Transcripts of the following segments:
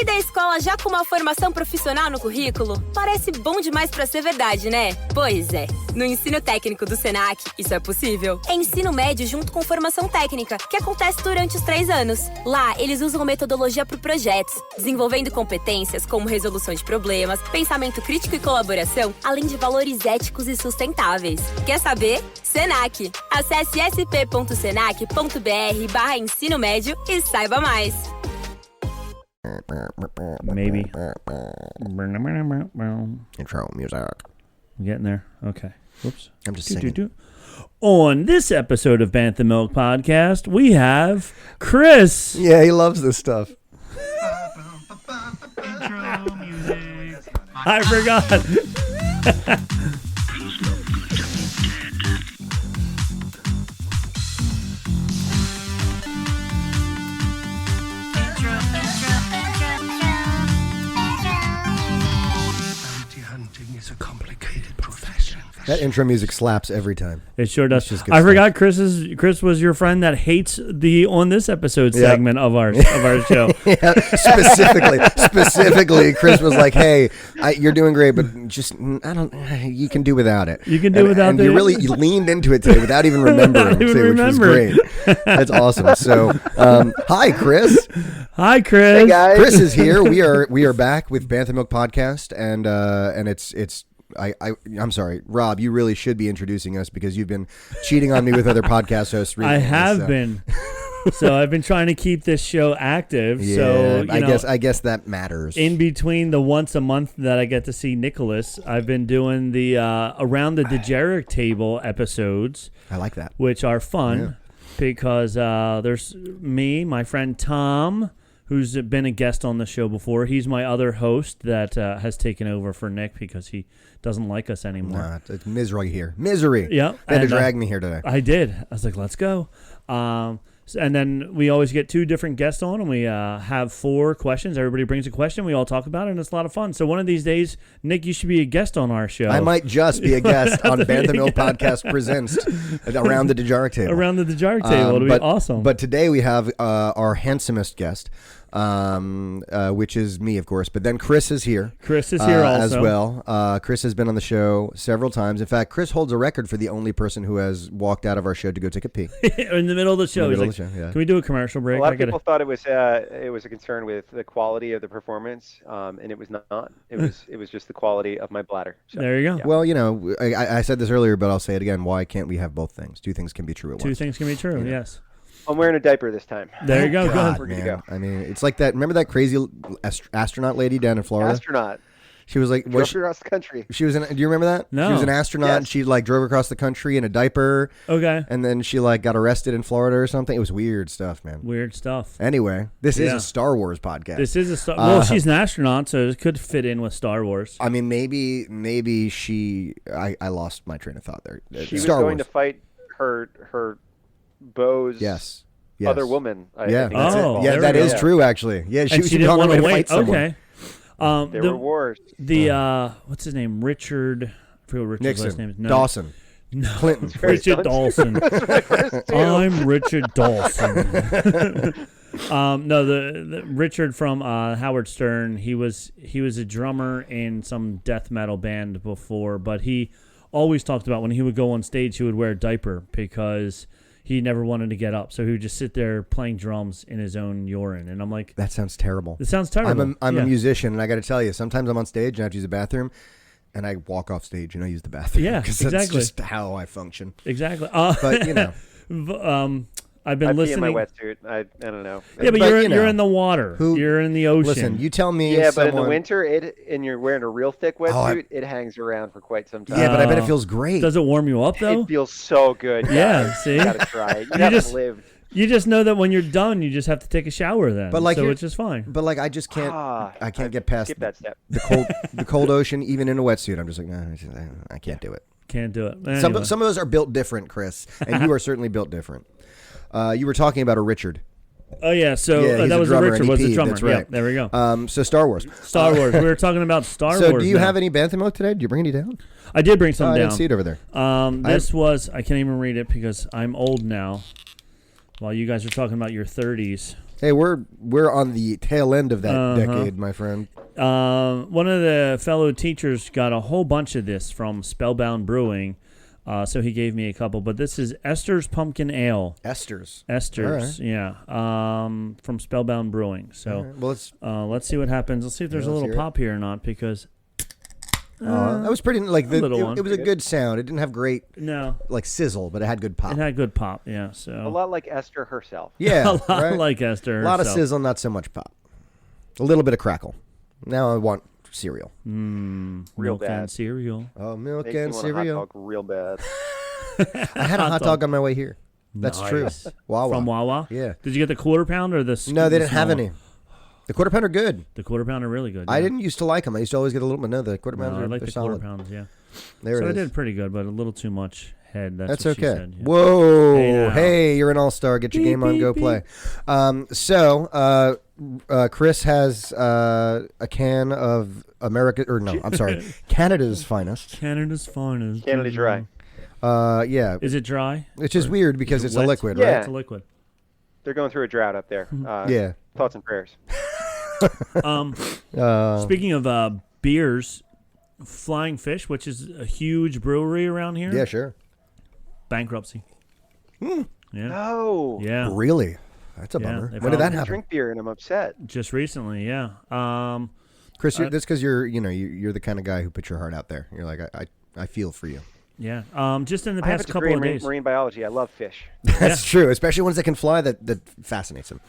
Sair da escola já com uma formação profissional no currículo? Parece bom demais pra ser verdade, né? Pois é. No ensino técnico do Senac, isso é possível. É ensino médio junto com formação técnica, que acontece durante os 3 anos. Lá, eles usam metodologia para projetos, desenvolvendo competências como resolução de problemas, pensamento crítico e colaboração, além de valores éticos e sustentáveis. Quer saber? Senac. Acesse sp.senac.br/ensino médio e saiba mais. Maybe. Intro music. I'm getting there. Okay. Whoops. I'm just singing. On this episode of Bantha Milk Podcast, we have Chris. Yeah, he loves this stuff. I forgot. That intro music slaps every time. It sure does. I forgot Chris was your friend that hates the on this episode segment of our show. Yeah, specifically, Chris was like, "Hey, you're doing great, but just you can do without it. You can do without it." And you leaned into it today without even remembering, which was great. That's awesome. So, hi, Chris. Hi, Chris. Hey, guys. Chris is here. We are back with Bantha Milk Podcast, and it's. I'm sorry, Rob. You really should be introducing us because you've been cheating on me with other podcast hosts recently. I have been. So I've been trying to keep this show active. Yeah, so I guess that matters. In between the once a month that I get to see Nicholas, I've been doing the around the Dejeric table episodes. I like that, which are fun because there's me, my friend Tom, who's been a guest on the show before. He's my other host that has taken over for Nick because he doesn't like us anymore. Nah, it's misery here. Misery. Yeah. They had to drag me here today. I did. I was like, let's go. And then we always get 2 different guests on, and we have 4 questions. Everybody brings a question. We all talk about it, and it's a lot of fun. So one of these days, Nick, you should be a guest on our show. I might just be a guest on Bantha Milk Podcast Presents Around the Dejeric Table. Around the Dejeric Table. It'll be awesome. But today we have our handsomest guest, which is me, of course. But then Chris is here. Chris is here also. As well. Chris has been on the show several times. In fact, Chris holds a record for the only person who has walked out of our show to go take a pee. In the middle of the show. Can we do a commercial break? A lot of people thought it was a concern with the quality of the performance, and it was not. It was just the quality of my bladder. So, there you go. Yeah. Well, I said this earlier, but I'll say it again. Why can't we have both things? 2 things can be true at once. 2 things can be true, yes. I'm wearing a diaper this time. There you go. God, we're man. good to go. I mean, it's like that. Remember that crazy astronaut lady down in Florida? Astronaut. She was like, Drove across the country. She was do you remember that? No. She was an astronaut. Yes. And she drove across the country in a diaper. Okay. And then she got arrested in Florida or something. It was weird stuff, man. Weird stuff. Anyway, this is a Star Wars podcast. This is a Star. Well, she's an astronaut, so it could fit in with Star Wars. I mean, maybe she. I lost my train of thought there. She was going to fight her beau's. Yes. Other woman. Yeah, that is true, actually. Yeah, she didn't want to wait. Okay. There were wars. What's his name? Richard. I forget what Richard's Nixon. last name is. No. Dawson. No. Clinton. Richard Dawson. I'm Richard Dawson. No, the Richard from Howard Stern. He was a drummer in some death metal band before, but he always talked about when he would go on stage, he would wear a diaper because he never wanted to get up, so he would just sit there playing drums in his own urine. And I'm like, that sounds terrible. It sounds terrible. I'm a musician, and I got to tell you, sometimes I'm on stage and I have to use the bathroom, and I walk off stage and I use the bathroom. Yeah, because exactly. that's just how I function. Exactly. But I've been listening. I pee in my wetsuit. I don't know. Yeah, but you're in the water. You're in the ocean. Listen, you tell me. Yeah, but in the winter, and you're wearing a real thick wetsuit, it hangs around for quite some time. Yeah, but I bet it feels great. Does it warm you up though? It feels so good. Yeah, see, you gotta try it. You haven't lived. You just know that when you're done, you just have to take a shower then. But so it's just fine. But I just can't. I can't get past that step. the cold ocean, even in a wetsuit. I'm just like, nah, I can't do it. Can't do it. Anyway. Some of us are built different, Chris, and you are certainly built different. You were talking about a Richard. Oh yeah, so that was a Richard. Was the drummer? That's right. Yeah, there we go. So Star Wars. Star Wars. We were talking about Star Wars. So do you have any Bantha Milk today? Did you bring any down? I did bring some down. I didn't see it over there. This was. I can't even read it because I'm old now. While you guys are talking about your 30s. Hey, we're on the tail end of that decade, my friend. One of the fellow teachers got a whole bunch of this from Spellbound Brewing, so he gave me a couple. But this is Esther's Pumpkin Ale. Esther's, right. Yeah. From Spellbound Brewing. So well, let's see what happens. Let's see if there's a little pop here or not, because that was pretty. Like it was a good sound. It didn't have great sizzle, but it had good pop. It had good pop. Yeah. So a lot like Esther herself. Yeah, a lot like Esther herself. A lot of sizzle, not so much pop. A little bit of crackle. Now I want cereal. Real milk bad. And cereal. Oh, milk Makes me and want a cereal. hot dog real bad. I had a hot dog on my way here. That's true. Wawa. From Wawa? Yeah. Did you get the quarter pound or the No, they didn't have any. The quarter pound are good. The quarter pound are really good. Yeah. I didn't used to like them. I used to always get a little bit. No, the quarter pounds are I like the solid. quarter pounds, yeah. So I did pretty good, but a little too much head. That's what okay. She said, yeah. Whoa. Hey, you're an all-star. Get your game on, go play. Chris has a can of Canada's finest. Canada's finest. Canada Dry. Yeah. Is it dry? Which is weird because it's a liquid, Yeah. right? It's a liquid. They're going through a drought up there. Yeah. Thoughts and prayers. Speaking of beers, Flying Fish, which is a huge brewery around here. Yeah, sure. Bankruptcy. Yeah. No. Yeah. Really? That's a bummer. they When did that found- I happen? drink beer and I'm upset. Just recently, yeah. Chris, that's because you're the kind of guy who puts your heart out there. You're like, I feel for you. Yeah. Just in the I have a past couple degree of in days. marine biology. I love fish. That's true, especially ones that can fly. That fascinates him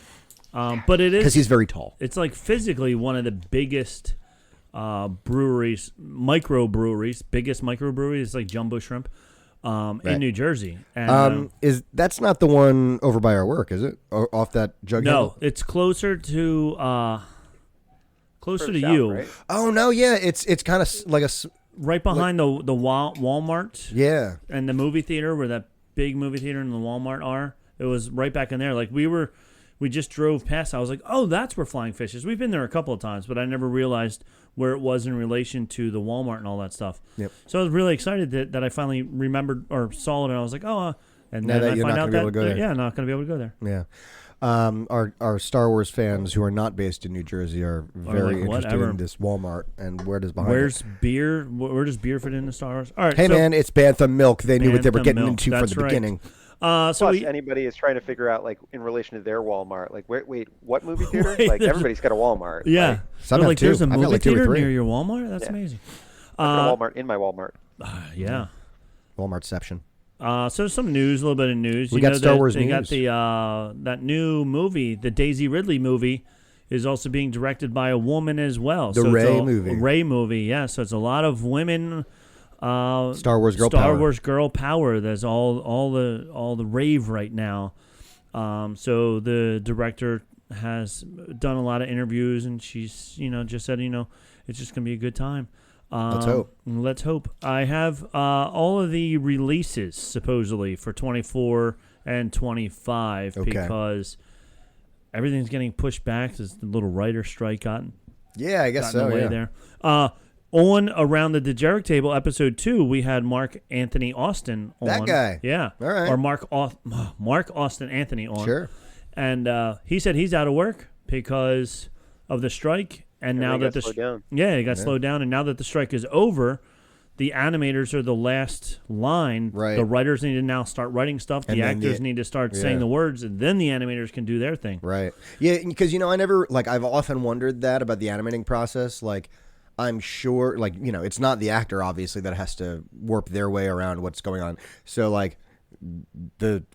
But it because is. he's very tall. It's like physically one of the biggest breweries, biggest microbreweries. It's like Jumbo Shrimp in New Jersey. And, That's not the one over by our work, is it? Off that jug? no, handle? it's closer to Further to south, you. right? Oh no, yeah, it's kind of like a Right behind the Walmart yeah. and the movie theater, where that big movie theater and the Walmart are. It was right back in there. Like we just drove past. I was like, oh, that's where Flying Fish is. We've been there a couple of times, but I never realized where it was in relation to the Walmart and all that stuff. Yep. So I was really excited that I finally remembered or saw it, and I was like, oh, and Now then that I you're find not out gonna be able that to go there. yeah, not going to be able to go there. Yeah. Our Star Wars fans who are not based in New Jersey are very like, interested whatever. in this Walmart and where does behind Where's beer? Where does beer fit into Star Wars? All right, Hey so, man, it's Bantha Milk. They knew what they were Bantha getting Milk, into from that's the right. beginning. So Plus, anybody is trying to figure out, like, in relation to their Walmart, like, wait, what movie theater? Like, everybody's got a Walmart. yeah, Like, Some they're have like two. there's a I've got movie like two or theater three. near your Walmart. That's amazing. I've got a Walmart in my Walmart. Yeah. Walmartception. So some news, a little bit of news. We got Star Wars They got news. the that new movie, the Daisy Ridley movie, is also being directed by a woman as well. The so Rey it's a movie. Rey movie, yeah. So it's a lot of women. Star Wars girl Star power. Wars girl power. There's all the rave right now. So the director has done a lot of interviews, and she's just said it's just gonna be a good time. Let's hope. Let's hope. I have all of the releases supposedly for 24 and 25 because everything's getting pushed back. There's the little writer strike gotten Yeah, I guess in so. the way Yeah. there. On Around the Dejeric Table, episode 2, we had Mark Anthony Austin on. That guy. Yeah. All right. Or Mark Austin Anthony on. Sure. And he said he's out of work because of the strike. And now that slowed down. it got slowed down, and now that the strike is over, the animators are the last line. Right. The writers need to now start writing stuff. And The then actors need to start saying the words, and then the animators can do their thing. Right. Yeah, because I never I've often wondered that about the animating process. Like, I'm sure, it's not the actor obviously that has to warp their way around what's going on. So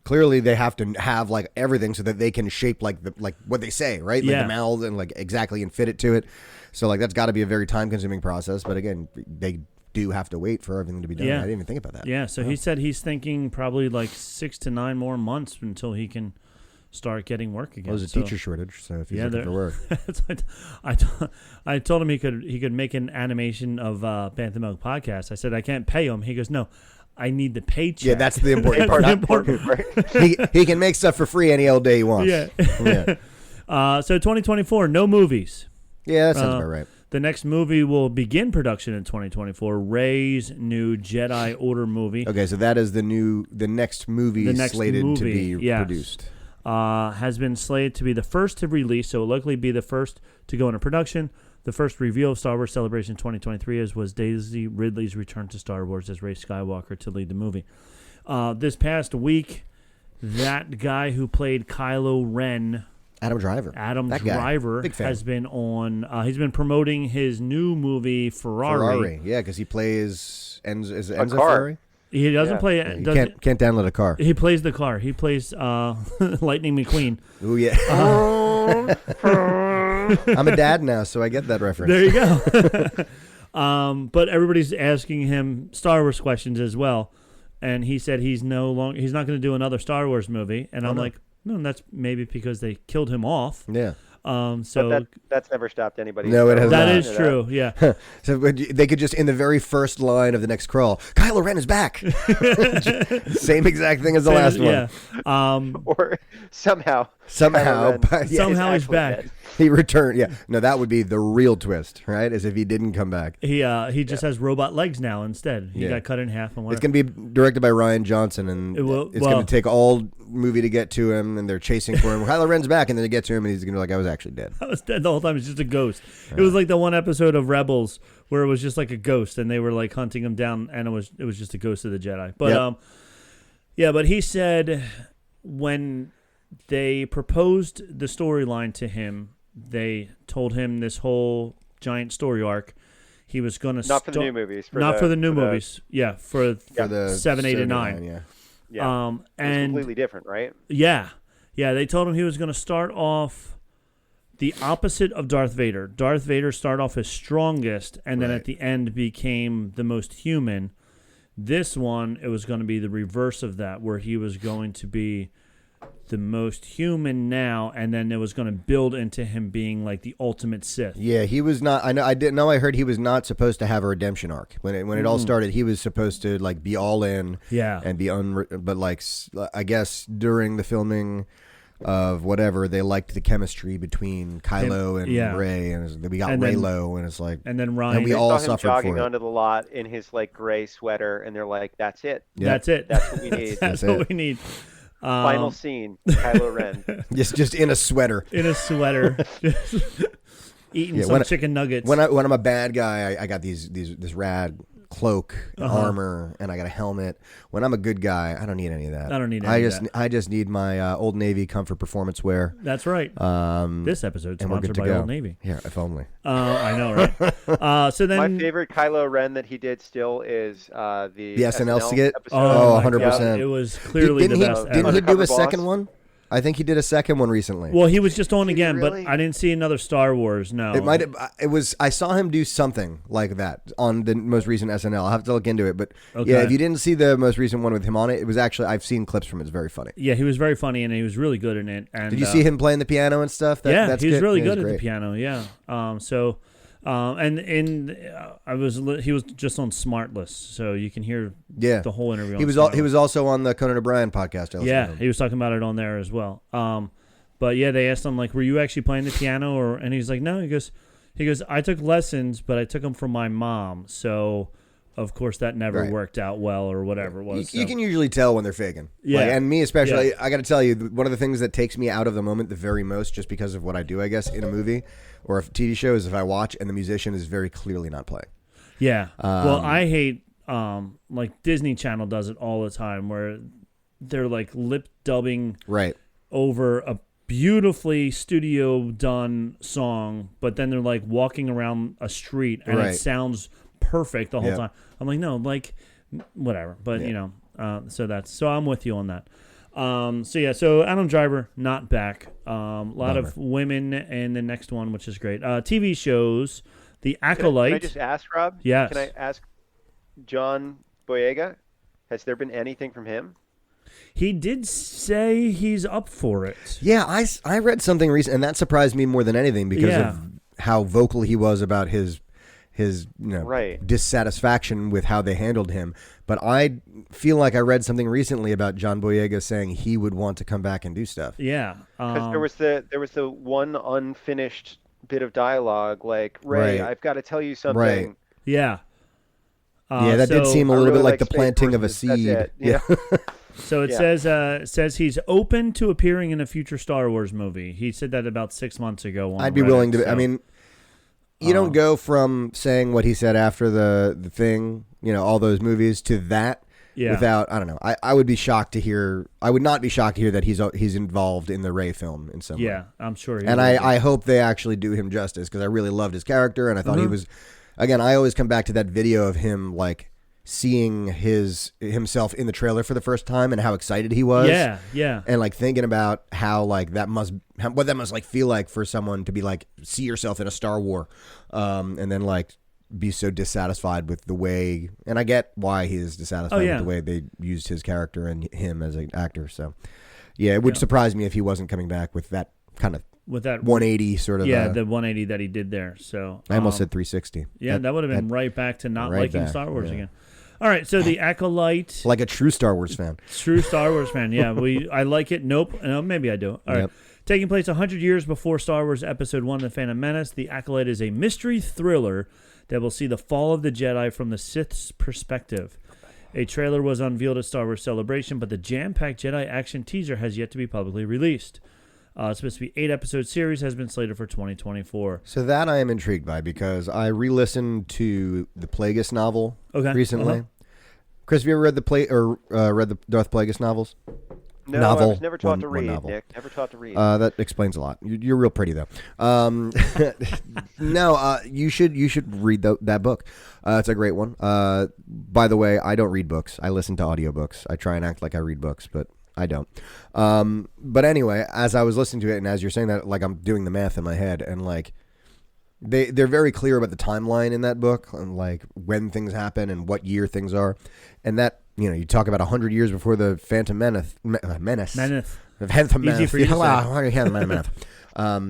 clearly they have to have everything so that they can shape what they say, right? Like the mouth and exactly and fit it to it. So that's got to be a very time consuming process. But again, they do have to wait for everything to be done. Yeah. I didn't even think about that. Yeah. So he said he's thinking probably 6 to 9 more months until he can start getting work again. Well, there's a teacher shortage, so if he's looking for work. I told him he could make an animation of Bantha Milk podcast. I said I can't pay him. He goes, no, I need the paycheck. Yeah, that's the important part. Right? he can make stuff for free any old day he wants. Yeah. Yeah. So 2024, no movies. Yeah, that sounds about right. The next movie will begin production in 2024. Rey's new Jedi Order movie. Okay, so that is the next movie slated to be produced. has been slated to be the first to release, so will likely be the first to go into production. The first reveal of Star Wars Celebration 2023 was Daisy Ridley's return to Star Wars as Rey Skywalker to lead the movie. This past week, that guy who played Kylo Ren, Adam Driver, has been on. He's been promoting his new movie Ferrari. Yeah, because he plays Enzo car. Ferrari. He doesn't play. You can't download a car. He plays the car. He plays Lightning McQueen. Oh yeah. I'm a dad now, so I get that reference. There you go. But everybody's asking him Star Wars questions as well, and he said he's not going to do another Star Wars movie. And I'm like, no, that's maybe because they killed him off. Yeah. So but that's never stopped anybody. No, it has not. That is true. Yeah. So they could just, in the very first line of the next crawl, Kylo Ren is back. Same exact thing as the last one. Yeah. Or somehow he's back. Dead. He returned. Yeah. No, that would be the real twist, right? As if he didn't come back. He just has robot legs now instead. He got cut in half. And it's going to be directed by Rian Johnson, and it's going to take all movie to get to him, and they're chasing for him. Kylo Ren's back, and then they get to him, and he's going to be like, I was actually dead. I was dead the whole time. It's just a ghost. It was like the one episode of Rebels where it was just like a ghost, and they were like hunting him down, and it was just a ghost of the Jedi. But but he said when they proposed the storyline to him, they told him this whole giant story arc. He was going to not for the new movies. For the the 7, 8, and 9. Yeah. Yeah. And completely different, right? Yeah. Yeah, they told him he was going to start off the opposite of Darth Vader. Darth Vader started off as strongest and then at the end became the most human. This one, it was going to be the reverse of that, where he was going to be the most human now, and then it was going to build into him being like the ultimate Sith. Yeah, he was not. I know. I didn't know. I heard he was not supposed to have a redemption arc when it all started. He was supposed to like be all in. Yeah, and be but like I guess during the filming of whatever, they liked the chemistry between Kylo and Rey, and we got Reylo, and it's like, and then Ryan, and we all saw him suffered jogging for it. onto the lot in his like gray sweater, and they're like, "That's it. Yep. That's it. That's what we need. That's what we need." Final scene, Kylo Ren. just in a sweater. Eating some chicken nuggets. When I'm a bad guy, I got this rad cloak, armor, and I got a helmet. When I'm a good guy, I don't need any of that. I don't need any of that. I just need my Old Navy comfort performance wear. That's right. This episode's and we're good sponsored to by go. Old Navy. Yeah, if only. I know, right? So then, my favorite Kylo Ren that he did still is the SNL skit. episode. Oh, my 100%. God. It was clearly the best. Didn't he do Undercover a second Boss? one? I think he did a second one recently. Well, he was just on Did he again, really? but I didn't see another Star Wars. No, It might. It was. I saw him do something like that on the most recent SNL. I'll have to look into it. But yeah, if you didn't see the most recent one with him on it, it was actually. I've seen clips from it. It's very funny. Yeah, he was very funny and he was really good in it. And did you see him playing the piano and stuff? That's he's really good at great. the piano. Yeah. He was just on Smartless, so you can hear the whole interview. He was also on the Conan O'Brien podcast. Yeah, he was talking about it on there as well. But yeah, they asked him like, "Were you actually playing the piano?" And he's like, "No." He goes, "I took lessons, but I took them from my mom, so of course that never worked out well or whatever it was." You can usually tell when they're faking. Yeah, and me especially. I got to tell you, one of the things that takes me out of the moment the very most, just because of what I do, I guess, in a movie or a TV show, is if I watch and the musician is very clearly not playing. Yeah. Well, I hate like Disney Channel does it all the time, where they're like lip dubbing over a beautifully studio done song, but then they're like walking around a street and it sounds perfect the whole time. I'm like, no, like whatever. But you know, so I'm with you on that. So Adam Driver not back. A lot of women in the next one, which is great. TV shows, The Acolyte. Can I just ask, Rob? Yes. Can I ask John Boyega? Has there been anything from him? He did say he's up for it. Yeah, I read something recent, and that surprised me more than anything because of how vocal he was about his dissatisfaction with how they handled him. But I feel like I read something recently about John Boyega saying he would want to come back and do stuff. Yeah, because there was the one unfinished bit of dialogue, like, Ray, I've got to tell you something. Right. Yeah. Yeah, that did seem a little bit like the planting of a seed. Yeah. So it says he's open to appearing in a future Star Wars movie. He said that about 6 months ago. I'd be willing to. I mean, you don't go from saying what he said after the thing, all those movies, to that without. I don't know. I would be shocked to hear. I would not be shocked to hear that he's involved in the Rey film in some way. Yeah, I'm sure. And I hope they actually do him justice, because I really loved his character, and I thought he was. Again, I always come back to that video of him seeing himself in the trailer for the first time and how excited he was. Yeah. And thinking about how what that must feel like for someone to be see yourself in a Star War, and then be so dissatisfied with the way. And I get why he is dissatisfied with the way they used his character and him as an actor. So yeah, it would surprise me if he wasn't coming back with that kind of. With that 180 sort of. Yeah, the 180 that he did there. So I almost said 360. Yeah, that would have been right back to not liking Star Wars again. All right, so the Acolyte. Like a true Star Wars fan. True Star Wars fan, yeah. I like it. Nope. No, maybe I do. All right. Taking place 100 years before Star Wars Episode 1, The Phantom Menace, The Acolyte is a mystery thriller that will see the fall of the Jedi from the Sith's perspective. A trailer was unveiled at Star Wars Celebration, but the jam-packed Jedi action teaser has yet to be publicly released. It's supposed to be 8-episode series, has been slated for 2024. So that I am intrigued by, because I re-listened to the Plagueis novel recently. Chris, have you ever read read the Darth Plagueis novels? No, I was never taught to read, Nick. Never taught to read. That explains a lot. You're real pretty, though. No, you should read that book. It's a great one. By the way, I don't read books. I listen to audiobooks. I try and act like I read books, but I don't. But anyway, as I was listening to it, and as you're saying that, I'm doing the math in my head, and they're very clear about the timeline in that book, and when things happen and what year things are, and that you talk about 100 years before the Phantom Menace. The Phantom Menace. Easy for you to say.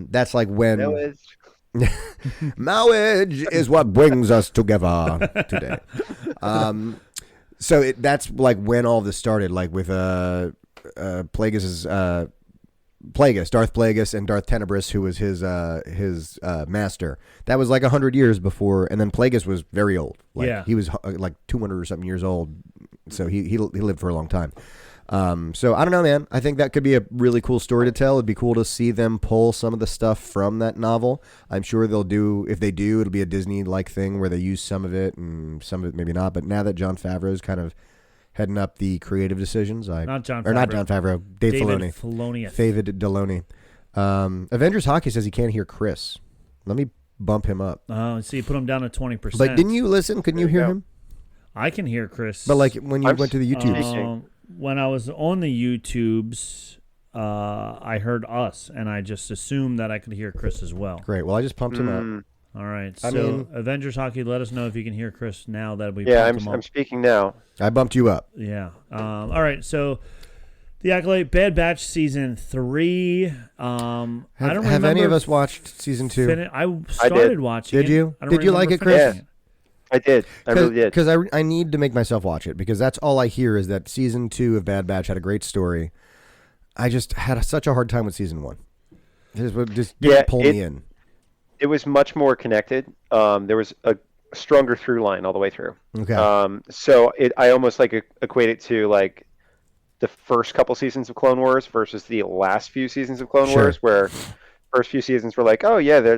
That's when. Marriage is what brings us together today. So that's when all this started, with Plagueis, Darth Plagueis, and Darth Tenebris, who was his master. That was 100 years before, and then Plagueis was very old. He was 200 or something years old, so he lived for a long time. So I don't know, man. I think that could be a really cool story to tell. It'd be cool to see them pull some of the stuff from that novel. I'm sure they'll do. If they do, it'll be a Disney-like thing where they use some of it and some of it maybe not. But now that Jon Favreau's kind of heading up the creative decisions, not Jon Favreau, Dave Filoni. David Filoni. Avengers Hockey says he can't hear Chris. Let me bump him up. Oh, so you put him down to 20%. But didn't you listen? Couldn't you hear him? I can hear Chris. But when you went to the YouTubes. When I was on the YouTubes, I heard us, and I just assumed that I could hear Chris as well. Great. Well, I just pumped him up. All right. So, Avengers Hockey, let us know if you can hear Chris now that we pumped him up. I'm speaking now. I bumped you up. Yeah. All right. So, The Acolyte, Bad Batch Season 3. I don't remember. Have any of us watched Season 2? I started watching it. Did you? Did you like it, Chris? Yeah. I did. I really did. Because I need to make myself watch it, because that's all I hear is that Season 2 of Bad Batch had a great story. I just had such a hard time with Season 1. Just didn't pull me in. It was much more connected. There was a stronger through line all the way through. Okay. So I almost equate it to the first couple seasons of Clone Wars versus the last few seasons of Clone Wars, where first few seasons were oh yeah,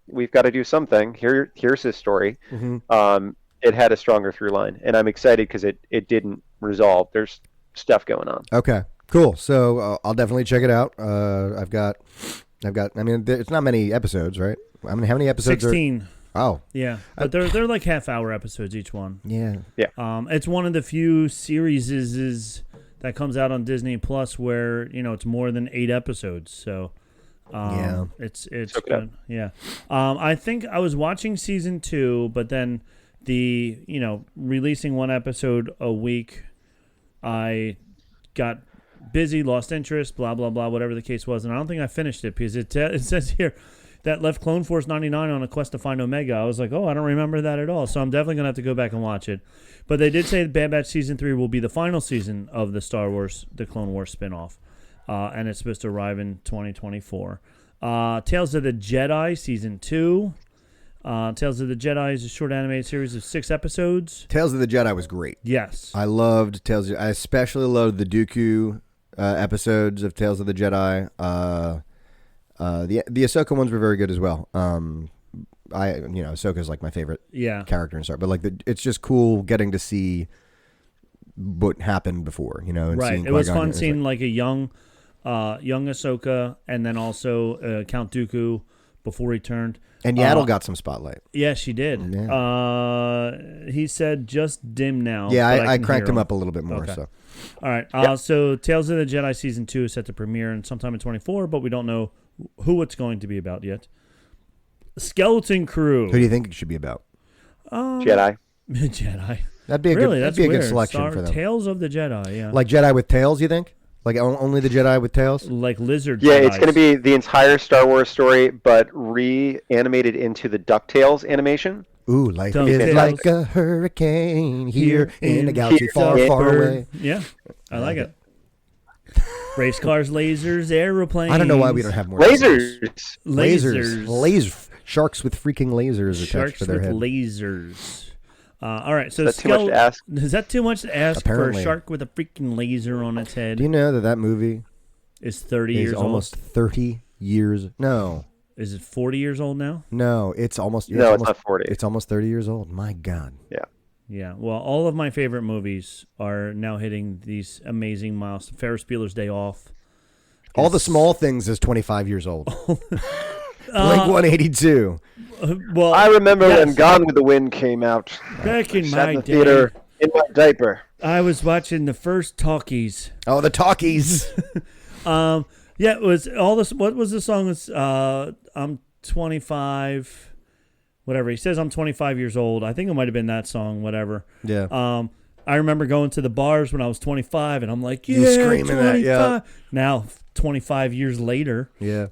we've got to do something. Here's this story. Mm-hmm. It had a stronger through line, and I'm excited because it didn't resolve. There's stuff going on. Okay, cool. So I'll definitely check it out. I've got. I mean, it's not many episodes, right? I mean, how many episodes? 16. Oh, yeah, but they're half-hour episodes each one. Yeah. It's one of the few series that comes out on Disney Plus where it's more than 8 episodes. So. It's good. Yeah. I think I was watching Season 2, but then the releasing one episode a week, I got busy, lost interest, blah blah blah, whatever the case was, and I don't think I finished it because it says here that left Clone Force 99 on a quest to find Omega. I was I don't remember that at all, so I'm definitely gonna have to go back and watch it. But they did say Bad Batch Season 3 will be the final season of the Clone Wars spinoff. And it's supposed to arrive in 2024. Tales of the Jedi Season 2. Tales of the Jedi is a short animated series of 6 episodes. Tales of the Jedi was great. Yes. I loved Tales. I especially loved the Dooku episodes of Tales of the Jedi. The Ahsoka ones were very good as well. Ahsoka's like my favorite character and stuff. But like it's just cool getting to see what happened before, and right. seeing It was Qui-Gon fun seeing like a young Ahsoka, and then also Count Dooku before he turned. And Yaddle got some spotlight. Yeah, she did. Yeah. He said just dim now. Yeah, I cranked him up a little bit more. Okay. So, all right. So Tales of the Jedi Season 2 is set to premiere in sometime in 2024, but we don't know who it's going to be about yet. Skeleton Crew. Who do you think it should be about? Jedi. Jedi. That'd be a good selection for them. Tales of the Jedi, yeah. Like Jedi with tails, you think? Like only the Jedi with tails? Like lizard Yeah, Jedis. it's going to be the entire Star Wars story, but reanimated into the DuckTales animation. Ooh, life is like a hurricane here in a galaxy far, far away. Yeah, I like it. Race cars, lasers, aeroplanes. I don't know why we don't have more. Lasers. Sharks with freaking lasers attached to their head. Lasers. All right, so is that too much to ask? Is that too much to ask Apparently. for a shark with a freaking laser on its head? Do you know that movie is 30 years old? Almost 30 years. No. Is it 40 years old now? No, it's almost. No, it's not 40. It's almost 30 years old. My God. Yeah. Yeah. Well, all of my favorite movies are now hitting these amazing milestones. Ferris Bueller's Day Off. All the small things is 25 years old. Blink 182. Well, I remember when Gone with the Wind came out. Back in sat my in the day, theater in my diaper. I was watching the first talkies. Oh, the talkies. Yeah, it was all this. What was the song? It's I'm 25. Whatever he says, I'm 25 years old. I think it might have been that song. Whatever. Yeah. I remember going to the bars when I was 25, and I'm like, yeah, you screaming 25. that, yeah. Now, 25 years later. Yeah.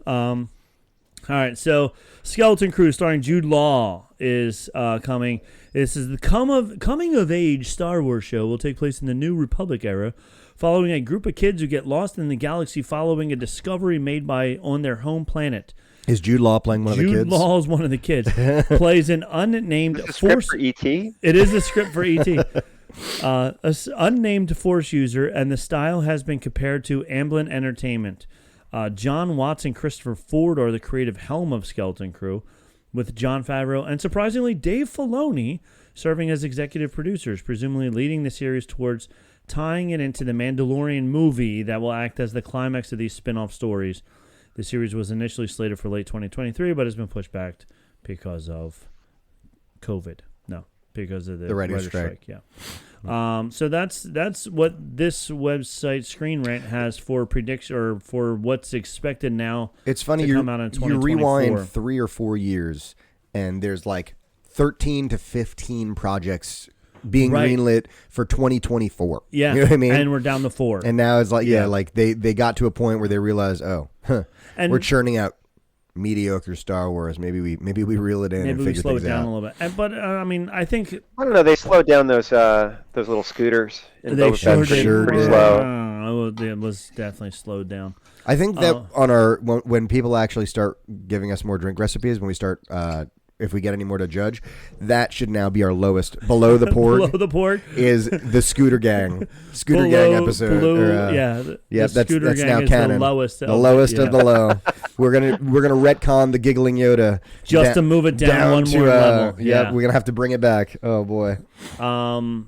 All right, so Skeleton Crew starring Jude Law is coming. This is the coming-of-age Star Wars show will take place in the New Republic era, following a group of kids who get lost in the galaxy following a discovery made on their home planet. Is Jude Law playing one of the kids? Jude Law is one of the kids. Plays an unnamed Force. For E.T.? It is the script for E.T. An unnamed Force user, and the style has been compared to Amblin Entertainment. John Watts and Christopher Ford are the creative helm of Skeleton Crew, with Jon Favreau and, surprisingly, Dave Filoni serving as executive producers, presumably leading the series towards tying it into the Mandalorian movie that will act as the climax of these spin-off stories. The series was initially slated for late 2023, but has been pushed back because of COVID. No, because of the writer's strike. Yeah. So that's what this website Screen Rant has for prediction or for what's expected now. It's funny to come out in 2024. You rewind 3 or 4 years, and there's like 13 to 15 projects being greenlit for 2024. Yeah, you know what I mean. And we're down to 4. And now it's like like they got to a point where they realized, and we're churning out mediocre Star Wars. Maybe we reel it in and figure things out. Maybe we slow it down a little bit. But I mean, I think I don't know. They slowed down those little scooters. They sure did. Pretty slow. It was definitely slowed down. I think that on our when people actually start giving us more drink recipes, when we start if we get any more to judge, that should now be our lowest. Below the porg. Below the porg is the Scooter Gang episode. That's now canon. The lowest of the low. We're gonna retcon the giggling Yoda just to move it down one more level. Yeah, we're gonna have to bring it back. Oh boy. God.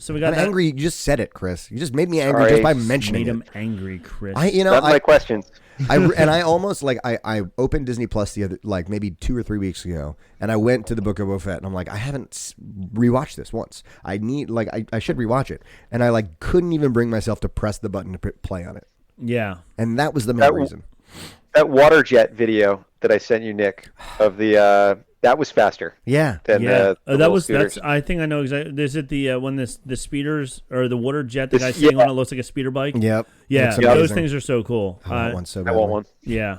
So we got angry. You just said it, Chris. You just made me angry just by mentioning it. Made him angry, Chris. That's my questions. I almost I opened Disney Plus the other maybe 2 or 3 weeks ago, and I went to the Book of Boba Fett, and I'm like, I haven't rewatched this once. I need I should rewatch it, and I couldn't even bring myself to press the button to play on it. Yeah, and that was the main reason. That water jet video that I sent you, Nick, of the that was faster. Yeah, than that's. I think I know exactly. Is it the when the speeders or the water jet the guy's sitting on it looks like a speeder bike? Yep. Yeah, those things are so cool. I want so I want one. Yeah.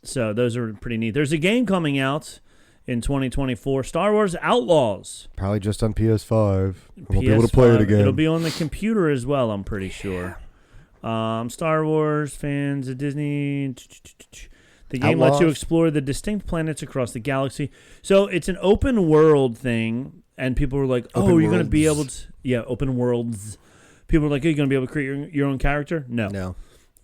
So those are pretty neat. There's a game coming out in 2024, Star Wars Outlaws. Probably just on PS5. We'll be able to play it again. It'll be on the computer as well, I'm pretty sure. Star Wars fans at Disney. The game lets you Outlaws? explore the distinct planets across the galaxy. So it's an open world thing, and people were like, "Oh, Open you're going to be able worlds. to, yeah, open worlds." People were like, "Are you going to be able to create your own character?" No. No.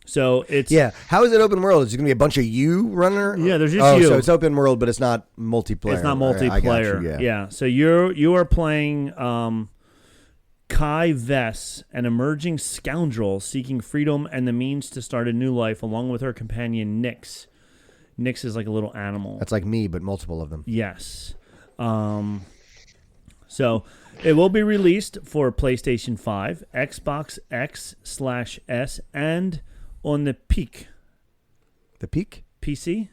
So it's Yeah. How is it open world? Is it going to be a bunch of you running? Yeah, there's just you. So it's open world, but it's not multiplayer. It's not I got multiplayer. you, Yeah. So you are playing Kai Vess, an emerging scoundrel seeking freedom and the means to start a new life, along with her companion Nyx. Nyx is like a little animal. That's like me, but multiple of them. Yes. So it will be released for PlayStation 5, Xbox X/S, and on the Peak. The Peak? PC?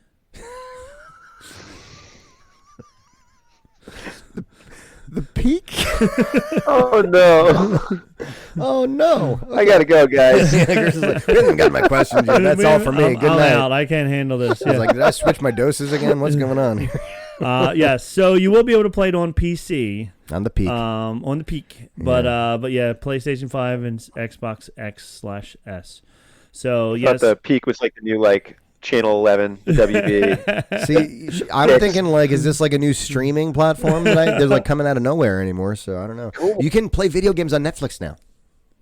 The Peak? Oh no! Oh no! I gotta go, guys. Chris is like, we haven't got my questions yet. That's all for me. Good I'm night. out. I can't handle this. I was Yeah. like, did I switch my doses again? What's going on? Yes. So you will be able to play it on PC. On the Peak. On the Peak, but yeah, PlayStation 5 and Xbox X/S. So I thought yes, the Peak was like the new Channel 11, the WB. See, I'm thinking like, is this like a new streaming platform that they're like coming out of nowhere anymore? So I don't know. Cool. You can play video games on Netflix now.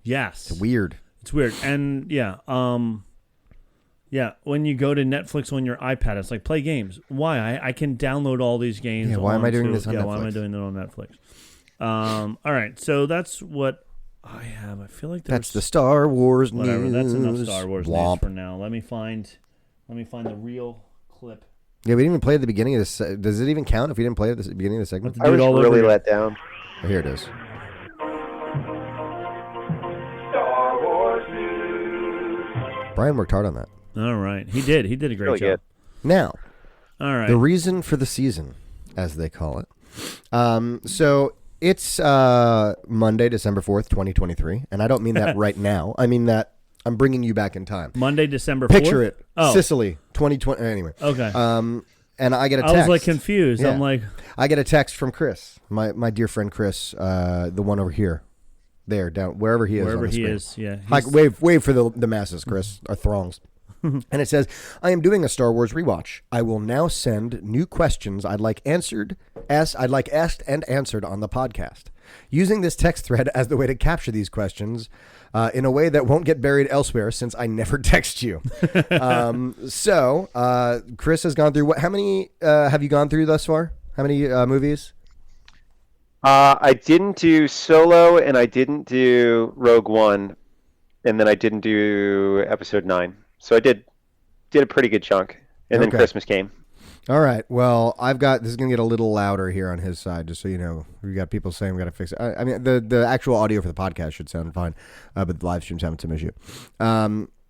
yes, It's weird. it's weird, and yeah, when you go to Netflix on your iPad, it's like play games. Why? I can download all these games. Yeah, why am I doing onto- this on yeah, why am I Netflix? doing it on Netflix? All right, so that's what I have. I feel like That's the there's Star Wars whatever. news. That's enough Star Wars news Womp. for now. Let me find the real clip. Yeah, we didn't even play at the beginning of this. Does it even count if we didn't play at the beginning of the segment? Do I it was all over really again. let down. Oh, here it is. Brian worked hard on that. All right, he did. He did a great Really job. good. Now, All right. the reason for the season, as they call it. So it's Monday, December 4th, 2023. And I don't mean that right now. I mean that I'm bringing you back in time. Monday, December 4th? Picture it. Oh, Sicily, 2020. Anyway. okay. And I get a I text. was like confused. Yeah. I'm like, I get a text from Chris, my dear friend Chris, the one over here. There, down, wherever he is. wherever on the he screen. is. Yeah. Hi, he's- wave for the masses, Chris, our throngs. And it says, I am doing a Star Wars rewatch. I will now send new questions I'd like asked and answered on the podcast. Using this text thread as the way to capture these questions in a way that won't get buried elsewhere since I never text you. So Chris has gone through, how many have you gone through thus far? How many movies? I didn't do Solo, and I didn't do Rogue One, and then I didn't do Episode 9. So I did a pretty good chunk, and then Okay. Christmas came. All right. Well, this is going to get a little louder here on his side, just so you know. We got people saying we got to fix it. I mean, the actual audio for the podcast should sound fine, but the live stream's having some issue.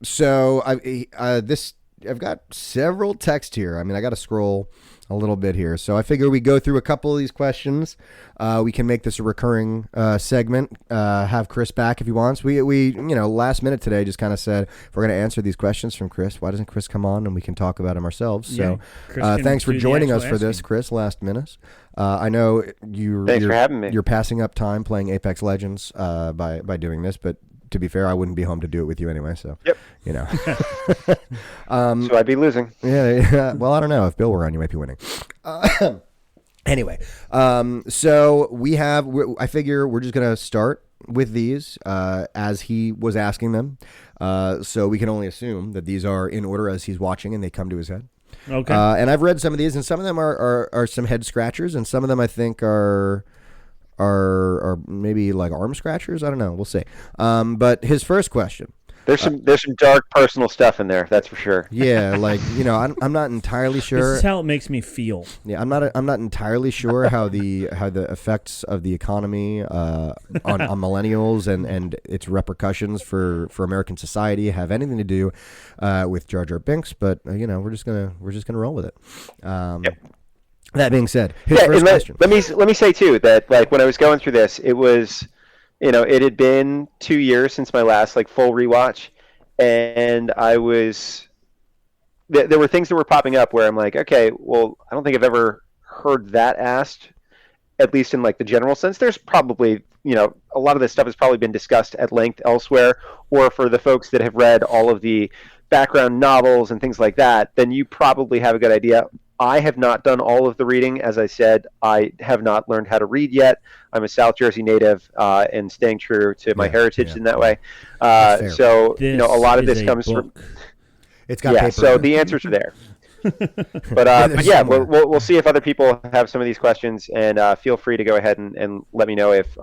So I've got several texts here. I mean, I got to scroll a little bit here. So I figure we go through a couple of these questions. We can make this a recurring segment. Have Chris back if he wants. We last minute today just kind of said, if we're going to answer these questions from Chris, why doesn't Chris come on and we can talk about them ourselves? Yeah, So Chris can thanks for do the joining us actual for this, asking. Chris, last minute. I know Thanks for having me. You're passing up time playing Apex Legends by doing this, but to be fair, I wouldn't be home to do it with you anyway. So, Yep. you know. So I'd be losing. Yeah. Well, I don't know. If Bill were on, you might be winning. Anyway, so I figure we're just going to start with these as he was asking them. So we can only assume that these are in order as he's watching and they come to his head. okay. And I've read some of these, and some of them are some head scratchers, and some of them I think are maybe like arm scratchers. I don't know. We'll see. But his first question. There's some dark personal stuff in there, that's for sure. Yeah, like I'm not entirely sure. This is how it makes me feel. Yeah, I'm not entirely sure how the effects of the economy on millennials and its repercussions for American society have anything to do with Jar Jar Binks, but we're just gonna roll with it. Yep. That being said, his Yeah, first and question. let me say too that like when I was going through this, it was, it had been 2 years since my last like full rewatch, and there were things that were popping up where I'm like, okay, well, I don't think I've ever heard that asked, at least in like the general sense. There's probably, a lot of this stuff has probably been discussed at length elsewhere, or for the folks that have read all of the background novels and things like that, then you probably have a good idea. I have not done all of the reading. As I said, I have not learned how to read yet. I'm a South Jersey native, and staying true to my heritage in that way. So, a lot of this comes from... It's got paper. So the answers are there. But yeah, we'll see if other people have some of these questions, and feel free to go ahead and let me know if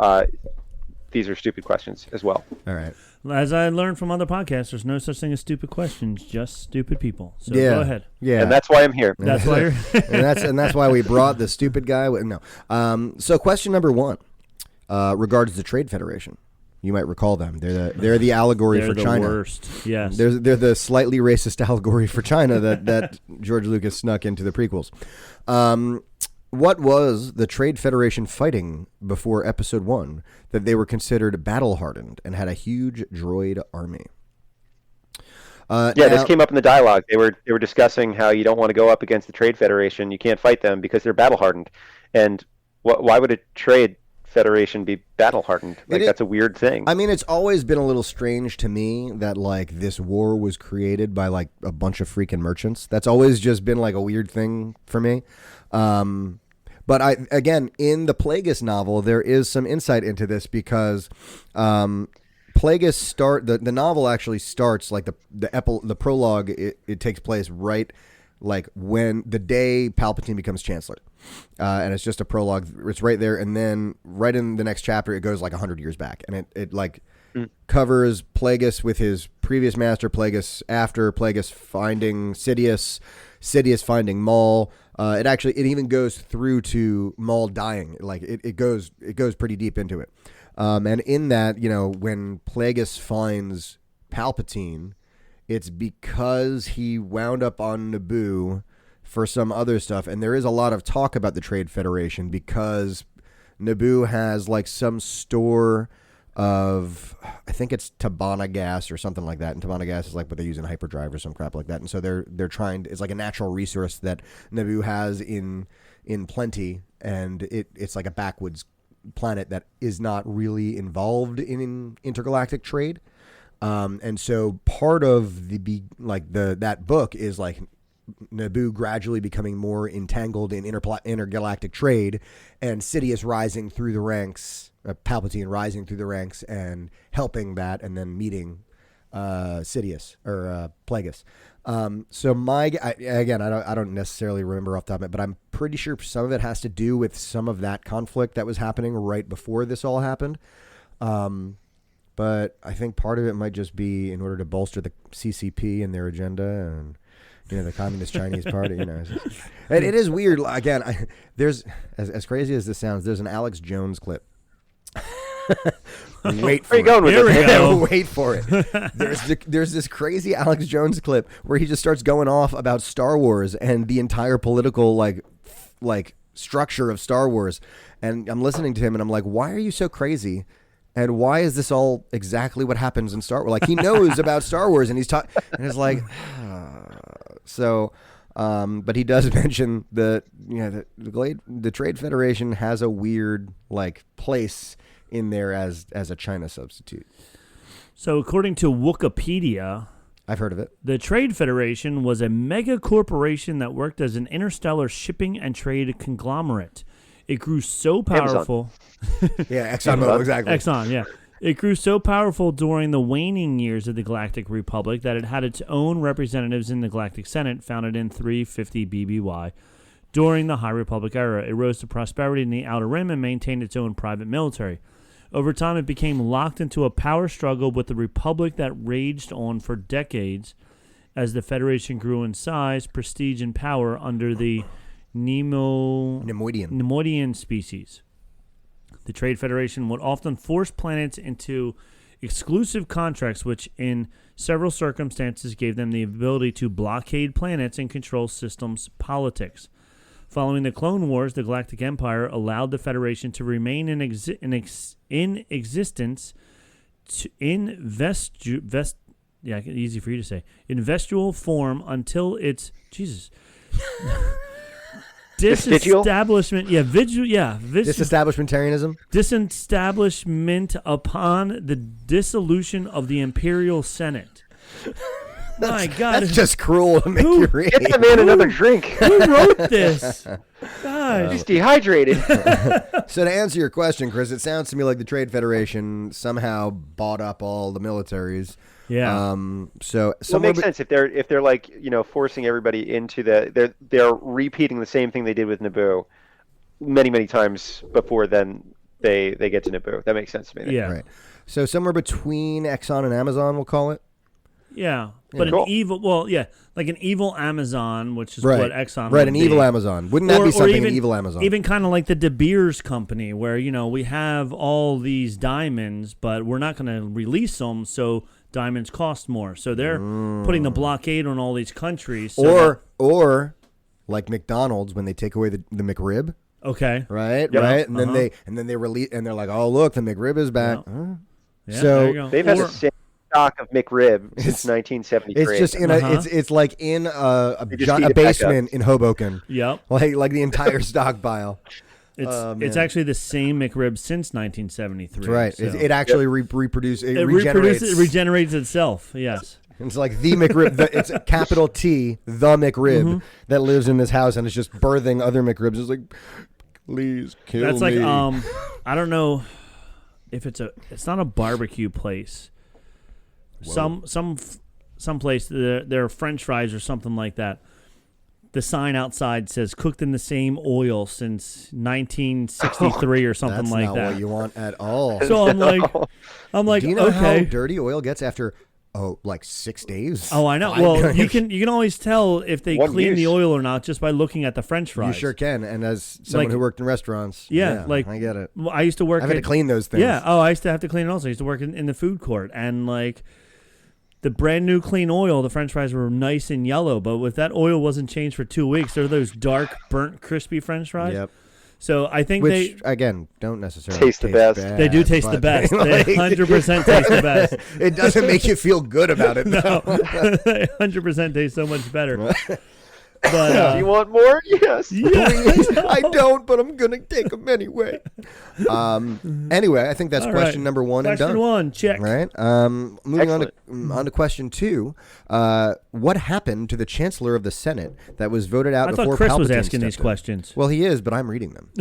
these are stupid questions as well. All right. As I learned from other podcasts, there's no such thing as stupid questions, just stupid people. So go ahead. Yeah, and that's why I'm here. That's why you're and that's why we brought the stupid guy. No. So question number 1 regards the Trade Federation. You might recall them. They're the allegory for China. They're the worst. Yes. They're the slightly racist allegory for China that George Lucas snuck into the prequels. What was the Trade Federation fighting before Episode 1 that they were considered battle-hardened and had a huge droid army? This came up in the dialogue. They were discussing how you don't want to go up against the Trade Federation. You can't fight them because they're battle-hardened. And why would a Trade Federation be battle-hardened? That's a weird thing. I mean, it's always been a little strange to me that, this war was created by, a bunch of freaking merchants. That's always just been, a weird thing for me. But again, in the Plagueis novel, there is some insight into this because Plagueis the novel actually starts the prologue. It takes place right when the day Palpatine becomes Chancellor, and it's just a prologue. It's right there, and then right in the next chapter, it goes 100 years back, and it covers Plagueis with his previous master, Plagueis after Plagueis finding Sidious finding Maul. It even goes through to Maul dying. It goes pretty deep into it. And in that, when Plagueis finds Palpatine, it's because he wound up on Naboo for some other stuff. And there is a lot of talk about the Trade Federation because Naboo has some store of, I think it's Tabana gas or something like that, and Tabana gas is what they use in hyperdrive or some crap like that, and so they're trying. It's a natural resource that Naboo has in plenty, and it's a backwoods planet that is not really involved in intergalactic trade, and so part of that book is Naboo gradually becoming more entangled in intergalactic trade, and Sidious rising through the ranks. Palpatine rising through the ranks and helping that, and then meeting Sidious or Plagueis. So I don't necessarily remember off the top of it, but I'm pretty sure some of it has to do with some of that conflict that was happening right before this all happened. But I think part of it might just be in order to bolster the CCP and their agenda and the Communist Chinese Party. It is weird. Again, there's as crazy as this sounds, there's an Alex Jones clip. Wait for it. Where are you going with this? Wait for it. There's this crazy Alex Jones clip where he just starts going off about Star Wars and the entire political structure of Star Wars. And I'm listening to him and I'm like, why are you so crazy? And why is this all exactly what happens in Star Wars? He knows about Star Wars and he's talking, and it's so. But he does mention the Trade Federation has a weird place in there as a China substitute. So according to Wookepida, I've heard of it. The Trade Federation was a mega corporation that worked as an interstellar shipping and trade conglomerate. It grew so powerful. Yeah, Exxon, exactly. Exxon, yeah. It grew so powerful during the waning years of the Galactic Republic that it had its own representatives in the Galactic Senate, founded in 350 BBY. During the High Republic era, it rose to prosperity in the Outer Rim and maintained its own private military. Over time, it became locked into a power struggle with the Republic that raged on for decades as the Federation grew in size, prestige, and power under the Nemoidian species. The Trade Federation would often force planets into exclusive contracts, which in several circumstances gave them the ability to blockade planets and control systems politics. Following the Clone Wars, the Galactic Empire allowed the Federation to remain in existence in easy for you to say, in vestual form until its disestablishment. Disestablishmentarianism. Disestablishment upon the dissolution of the Imperial Senate. My God. That's just cruel to make you read. Get that man another drink. Who wrote this? God. He's dehydrated. So to answer your question, Chris, it sounds to me like the Trade Federation somehow bought up all the militaries. Yeah. So It makes sense if they're like forcing everybody into they're repeating the same thing they did with Naboo many times before then they get to Naboo. That makes sense to me. Yeah. Right. So somewhere between Exxon and Amazon, we'll call it. Yeah. But Cool. an evil, like an evil Amazon, which is Right. what Exxon Right, would an be. evil Amazon. Wouldn't that be something, an evil Amazon? Even kind of like the De Beers company, where, we have all these diamonds, but we're not going to release them, so diamonds cost more. So they're putting the blockade on all these countries. So or like McDonald's when they take away the McRib. okay. Right, Yep. right, and then they release, and they're like, "Oh, look, the McRib is back." Yeah. Huh? Yeah, So there you go. They've had the same stock of McRib since 1973. It's just in it's like in a They just feed it back basement in Hoboken. Yep. Like the entire stockpile. It's actually the same McRib since 1973. Right. So. It actually reproduces. It regenerates itself. Yes. It's like the McRib. It's a capital T, the McRib that lives in this house and is just birthing other McRibs. It's like, please kill me. That's like I don't know if it's not a barbecue place. Whoa. Some place their French fries or something like that. The sign outside says cooked in the same oil since 1963 or something like that. That's not what you want at all. So I'm like, do you know okay. how dirty oil gets after like 6 days? Oh, I know. Well, you can always tell if they clean the oil or not just by looking at the French fries. You sure can. And as someone who worked in restaurants, I get it. I used to work. I had to clean those things. Yeah. Oh, I used to have to clean it also. I used to work in the food court, and like the brand new clean oil, the French fries were nice and yellow. But if that oil wasn't changed for 2 weeks, they're those dark, burnt, crispy French fries. Yep. So I think Which, again, don't necessarily taste the best. They do taste the best. They 100% taste the best. It doesn't make you feel good about it, though. No, they 100% taste so much better. But do you want more? Yes. Please. I don't, but I'm gonna take them anyway. Anyway, I think that's question number one and done. Question one, check. Right. Moving on to question two. What happened to the Chancellor of the Senate that was voted out before Palpatine I thought Chris was asking stepped these in? questions. Well, he is, but I'm reading them.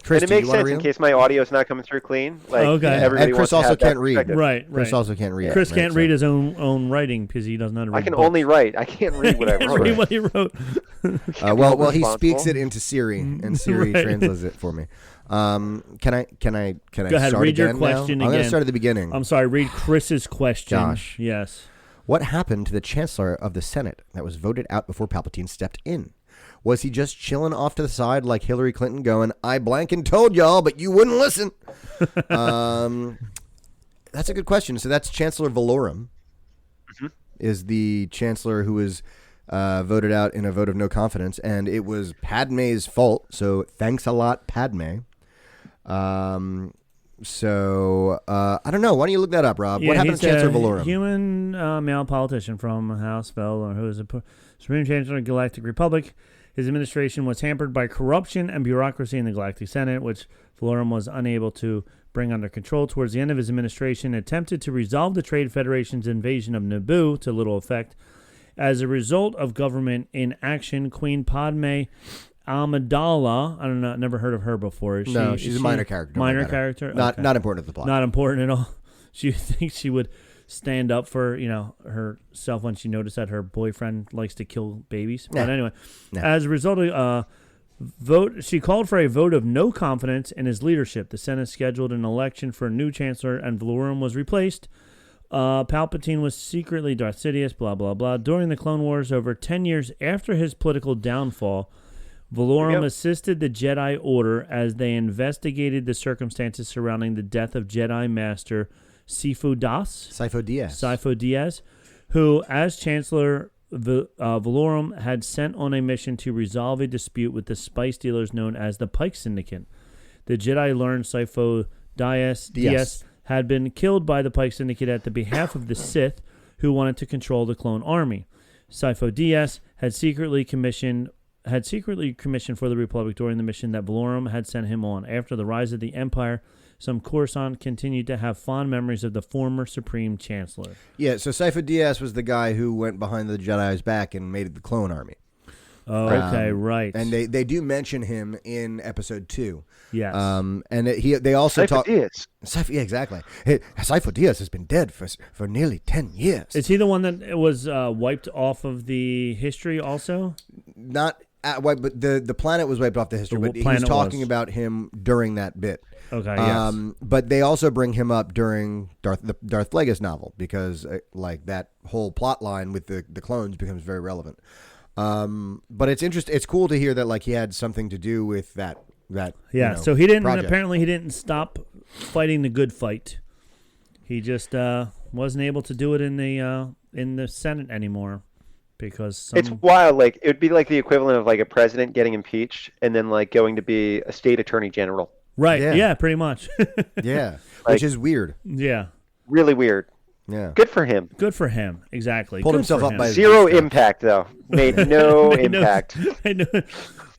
Chris, And it makes sense in case my audio is not coming through clean. Like, Okay. everybody And Chris wants to also have that can't read. perspective. Right. Chris also can't read. Chris right, can't read his own writing because he doesn't know how to read. I can books. only write. I can't read what I Can't wrote. read what he wrote. Well, he responsible. speaks it into Siri, and Siri Right. translates it for me. Can I Go ahead, start read your again question now? I'm again. going to start at the beginning. I'm sorry, read Chris's question. Josh. Yes. What happened to the Chancellor of the Senate that was voted out before Palpatine stepped in? Was he just chilling off to the side like Hillary Clinton going, I blank and told y'all, but you wouldn't listen? That's a good question. So that's Chancellor Valorum is the Chancellor who was voted out in a vote of no confidence, and it was Padme's fault. So thanks a lot, Padme. So I don't know. Why don't you look that up, Rob? What happened to Chancellor Valorum? Human male politician from House Bell, or who is a Supreme Chancellor of the Galactic Republic. His administration was hampered by corruption and bureaucracy in the Galactic Senate, which Valorum was unable to bring under control. Towards the end of his administration, attempted to resolve the Trade Federation's invasion of Naboo to little effect. As a result of government inaction, Queen Padme Amidala, I don't know, never heard of her before. She's a minor character. Minor character? Not Okay. important to the plot. Not important at all. She thinks she would stand up for herself when she noticed that her boyfriend likes to kill babies. But anyway, as a result of she called for a vote of no confidence in his leadership. The Senate scheduled an election for a new chancellor, and Valorum was replaced. Palpatine was secretly Darth Sidious, blah, blah, blah. During the Clone Wars, over 10 years after his political downfall, Valorum assisted the Jedi Order as they investigated the circumstances surrounding the death of Jedi Master Sifo Dyas, who, as Chancellor, Valorum had sent on a mission to resolve a dispute with the spice dealers known as the Pike Syndicate. The Jedi learned Sifo Dyas had been killed by the Pike Syndicate at the behalf of the Sith, who wanted to control the clone army. Sifo Dyas had secretly commissioned had secretly commissioned for the Republic during the mission that Valorum had sent him on. After the rise of the Empire, some Coruscant continued to have fond memories of the former Supreme Chancellor. Yeah, so Sifo Dyas was the guy who went behind the Jedi's back and made the clone army. Oh, okay, right. And they do mention him in episode 2. Yes. And they also talk. Yeah, exactly. Sifo Dyas has been dead for nearly 10 years. Is he the one that was wiped off of the history also? Not wiped, but the planet was wiped off the history. But he was talking about him during that bit. Okay. Yes. But they also bring him up during the Darth Plagueis novel because like that whole plot line with the clones becomes very relevant. But it's interesting. It's cool to hear that like he had something to do with that. Yeah. So he didn't. Project. Apparently, he didn't stop fighting the good fight. He just wasn't able to do it in the Senate anymore because it's wild. Like it would be like the equivalent of like a president getting impeached and then like going to be a state attorney general. Right. Yeah. Pretty much. Yeah. Like, which is weird. Yeah. Really weird. Yeah. Good for him. Good for him. Exactly. Pulled Good himself up by his Zero impact though. Made no impact. I know.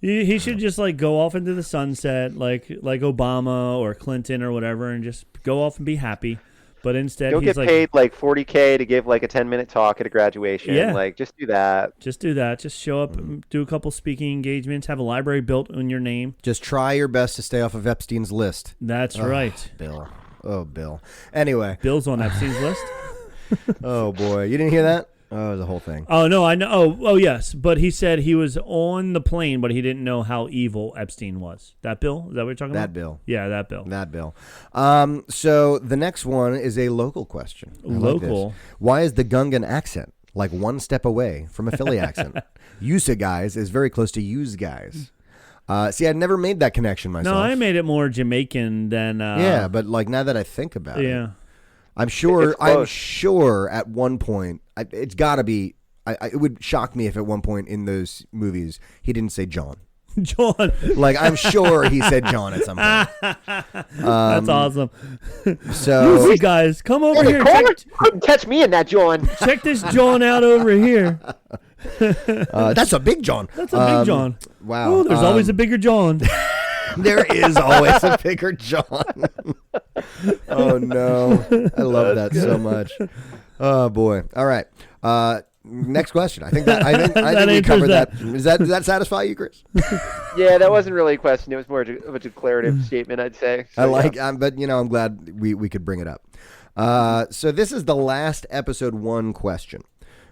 He should just like go off into the sunset, like Obama or Clinton or whatever, and just go off and be happy. But instead, You'll he's get paid like $40K to give like a 10-minute talk at a graduation. Yeah. Like just do that. Just do that. Just show up, do a couple speaking engagements, have a library built in your name. Just try your best to stay off of Epstein's list. That's right. Bill. Oh, Bill. Anyway. Bill's on Epstein's list. Oh, boy. You didn't hear that? Oh, the whole thing. Oh, no, I know. Oh, yes. But he said he was on the plane, but he didn't know how evil Epstein was. That Bill? Is that what you're talking about? That Bill. Yeah, that Bill. That Bill. So the next one is a local question. Local? Like why is the Gungan accent like one step away from a Philly accent? Yusa guys is very close to use guys. See, I never made that connection myself. No, I made it more Jamaican than... yeah, but like now that I think about it. Yeah. I'm sure at one point, it's got to be, it would shock me if at one point in those movies, he didn't say John. John. Like, I'm sure he said John at some point. That's awesome. So, you guys, come over here. Couldn't catch me in that, John. Check this John out over here. that's a big John. That's a big John. Wow. Oh, there's always a bigger John. There is always a bigger John. Oh, no. I love that so much. Oh, boy. All right. Next question. I think we covered that. Does that satisfy you, Chris? Yeah, that wasn't really a question. It was more of a declarative statement, I'd say. So, but I'm glad we could bring it up. So this is the last episode 1 question,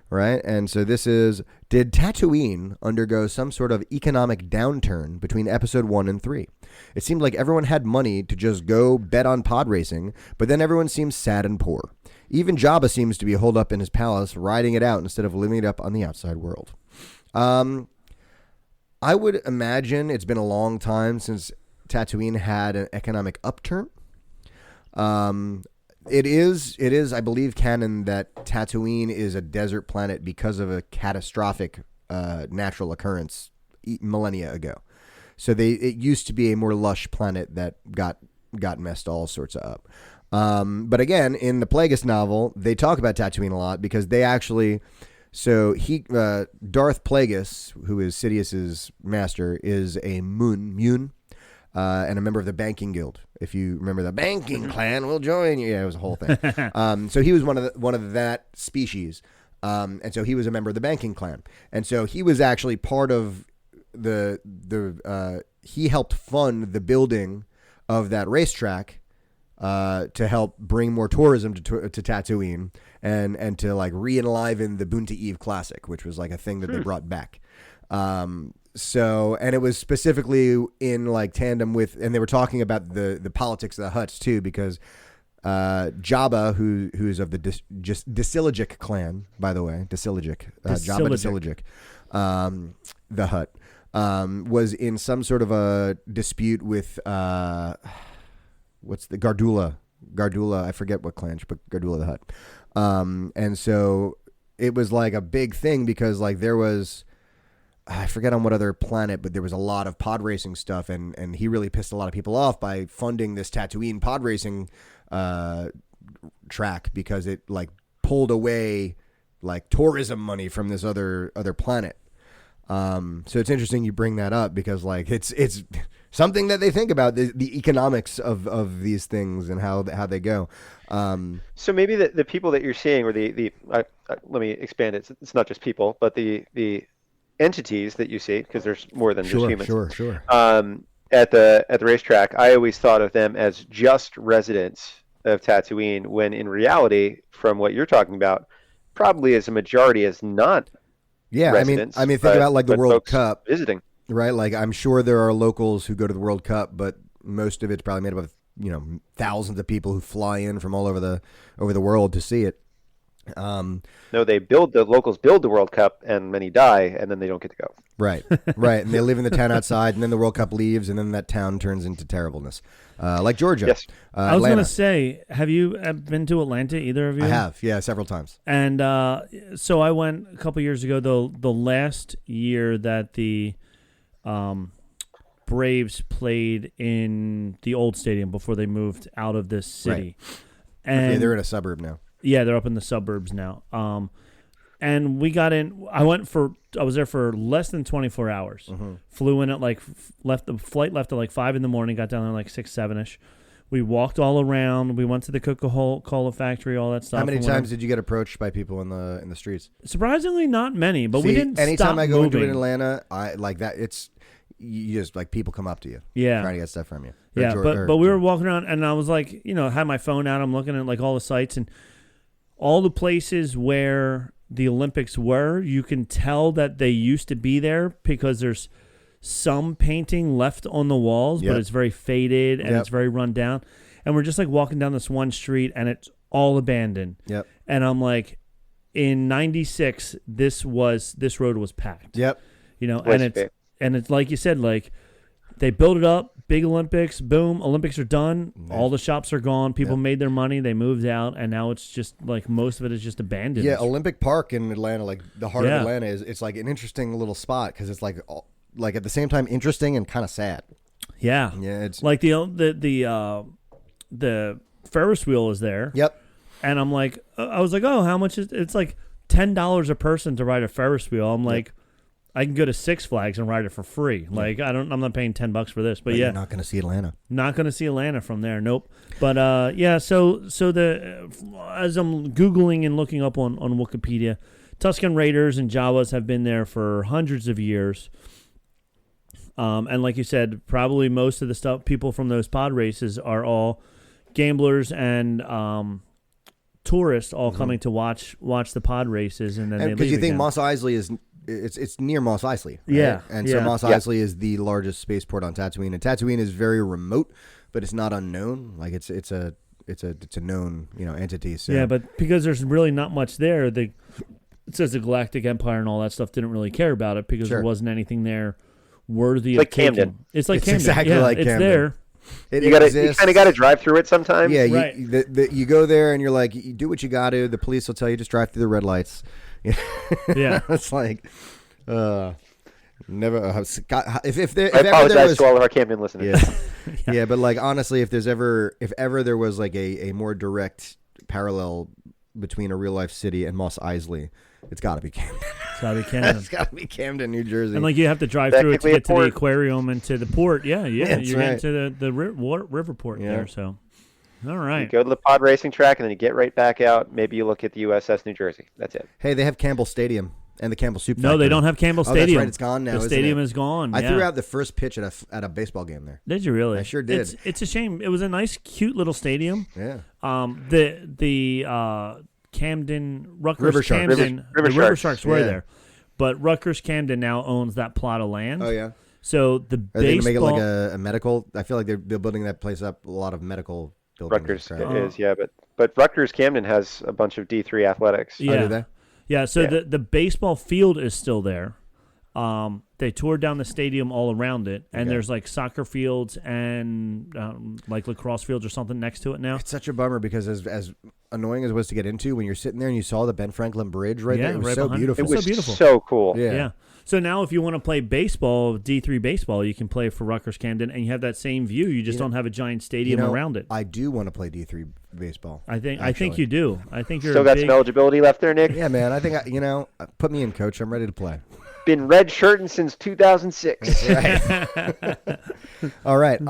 right? And so this is: did Tatooine undergo some sort of economic downturn between episode 1 and 3? It seemed like everyone had money to just go bet on pod racing, but then everyone seems sad and poor. Even Jabba seems to be holed up in his palace, riding it out instead of living it up on the outside world. I would imagine it's been a long time since Tatooine had an economic upturn. It is, I believe, canon that Tatooine is a desert planet because of a catastrophic natural occurrence millennia ago. So it used to be a more lush planet that got messed all sorts of up. But again, in the Plagueis novel, they talk about Tatooine a lot because they actually... So Darth Plagueis, who is Sidious's master, is a Mun, and a member of the Banking Guild. If you remember, the Banking Clan will join you. Yeah, it was a whole thing. So he was one of that species, and so he was a member of the Banking Clan, and so he was actually part of he helped fund the building of that racetrack to help bring more tourism to Tatooine and to like re-enliven the Boonta Eve Classic, which was like a thing that they brought back. So, and it was specifically in like tandem with, and they were talking about the politics of the Hutts too, because Jabba, who's of the Disiligic clan, by the way, Jabba Disiligic, the Hutt, was in some sort of a dispute with what's the Gardula, I forget what clan, but Gardula the Hutt. And so it was like a big thing because like there was, I forget on what other planet, but there was a lot of pod racing stuff, and he really pissed a lot of people off by funding this Tatooine pod racing track because it like pulled away like tourism money from this other planet. So it's interesting you bring that up because like it's something that they think about the economics of these things and how they go. So maybe the people that you're seeing, or let me expand it. It's not just people, but the entities that you see, because there's more than just humans. Sure. At the racetrack, I always thought of them as just residents of Tatooine, when in reality, from what you're talking about, probably as a majority is not. Yeah, residents, I mean, think about like the World Cup visiting, right? Like I'm sure there are locals who go to the World Cup, but most of it's probably made up of thousands of people who fly in from all over the world to see it. No, the locals build the World Cup, and many die, and then they don't get to go. Right, and they live in the town outside, and then the World Cup leaves, and then that town turns into terribleness, like Georgia. Yes, I was going to say, have you been to Atlanta? Either of you? I have, yeah, several times. And so I went a couple years ago, the last year that the Braves played in the old stadium before they moved out of this city. Right. And yeah, they're in a suburb now. Yeah, they're up in the suburbs now. And we got in. I was there for less than 24 hours. Mm-hmm. Flew in at the flight left at 5 in the morning. Got down there 6, 7ish. We walked all around. We went to the Coca-Cola factory, all that stuff. How many times did you get approached by people in the streets? Surprisingly, not many. But we didn't. Anytime stop I go moving. into Atlanta, I like that. It's you just like people come up to you, trying to get stuff from you. Yeah, but we were walking around, and I was had my phone out. I'm looking at all the sites and all the places where the Olympics were. You can tell that they used to be there because there's some painting left on the walls, but it's very faded and it's very run down. And we're just walking down this one street, and it's all abandoned. Yep. And I'm like, in '96, this road was packed. Yep. And it's like you said, they built it up, big Olympics, boom, Olympics are done, all the shops are gone, people made their money, they moved out, and now it's just most of it is just abandoned. Yeah, Olympic Park in Atlanta, the heart of Atlanta, it's an interesting little spot because it's at the same time interesting and kind of sad. Yeah. Yeah, it's the Ferris wheel is there. Yep. And I'm I was oh, how much is it's $10 a person to ride a Ferris wheel. I'm I can go to Six Flags and ride it for free. I'm not paying $10 for this, but yeah, you're not going to see Atlanta. Not going to see Atlanta from there. Nope. But so as I'm Googling and looking up on Wookepida, Tusken Raiders and Jawas have been there for hundreds of years. And like you said, probably most of the people from those pod races are all gamblers and tourists all coming to watch the pod races, and then they leave because you think again. Mos Eisley is. It's near Mos Eisley, right? Yeah, and so Mos Eisley is the largest spaceport on Tatooine, and Tatooine is very remote, but it's not unknown. It's a known entity. So. Yeah, but because there's really not much there, it says the Galactic Empire and all that stuff didn't really care about it because there wasn't anything there worthy of taking. Camden. It's like it's Camden. Exactly like it's Camden. there. You kind of got to drive through it sometimes. Yeah, right. You go there and you're you do what you got to. The police will tell you just drive through the red lights. Yeah, it's never. I apologize to all of our Camden listeners. Yeah, yeah, but honestly, if ever there was a more direct parallel between a real life city and Mos Eisley, it's got to be Camden. It's got to be Camden. It's got to be Camden, New Jersey. And you have to drive through it to get to the aquarium and to the port. Yeah, you're getting to the river port there. So, all right. You go to the pod racing track and then you get right back out. Maybe you look at the USS New Jersey. That's it. Hey, they have Campbell Stadium and the Campbell Soup No, Factory. they don't have Campbell Stadium. Oh, that's right. It's gone now. The stadium is gone. I threw out the first pitch at a baseball game there. Did you really? I sure did. It's a shame. It was a nice, cute little stadium. Yeah. The Camden Rutgers River Sharks. Camden River River Sharks. Sharks were there, but Rutgers Camden now owns that plot of land. Oh yeah. So the Are they baseball gonna make it a medical? I feel like they're building that place up a lot of medical buildings. Rutgers is but Rutgers Camden has a bunch of D3 athletics. Yeah. Oh, do they? Yeah, so the baseball field is still there. They tore down the stadium all around it, and there's soccer fields and lacrosse fields or something next to it now. It's such a bummer because as annoying as it was to get into, when you're sitting there and you saw the Ben Franklin Bridge there, it was so beautiful. It was so beautiful. So cool. Yeah. So now if you want to play baseball, D3 baseball, you can play for Rutgers Camden, and you have that same view. You just don't have a giant stadium around it. I do want to play D3 baseball. I think you do. I think you're still got some eligibility left there, Nick. Yeah, man. I think put me in, coach. I'm ready to play. Been red shirting since 2006. Right. All right.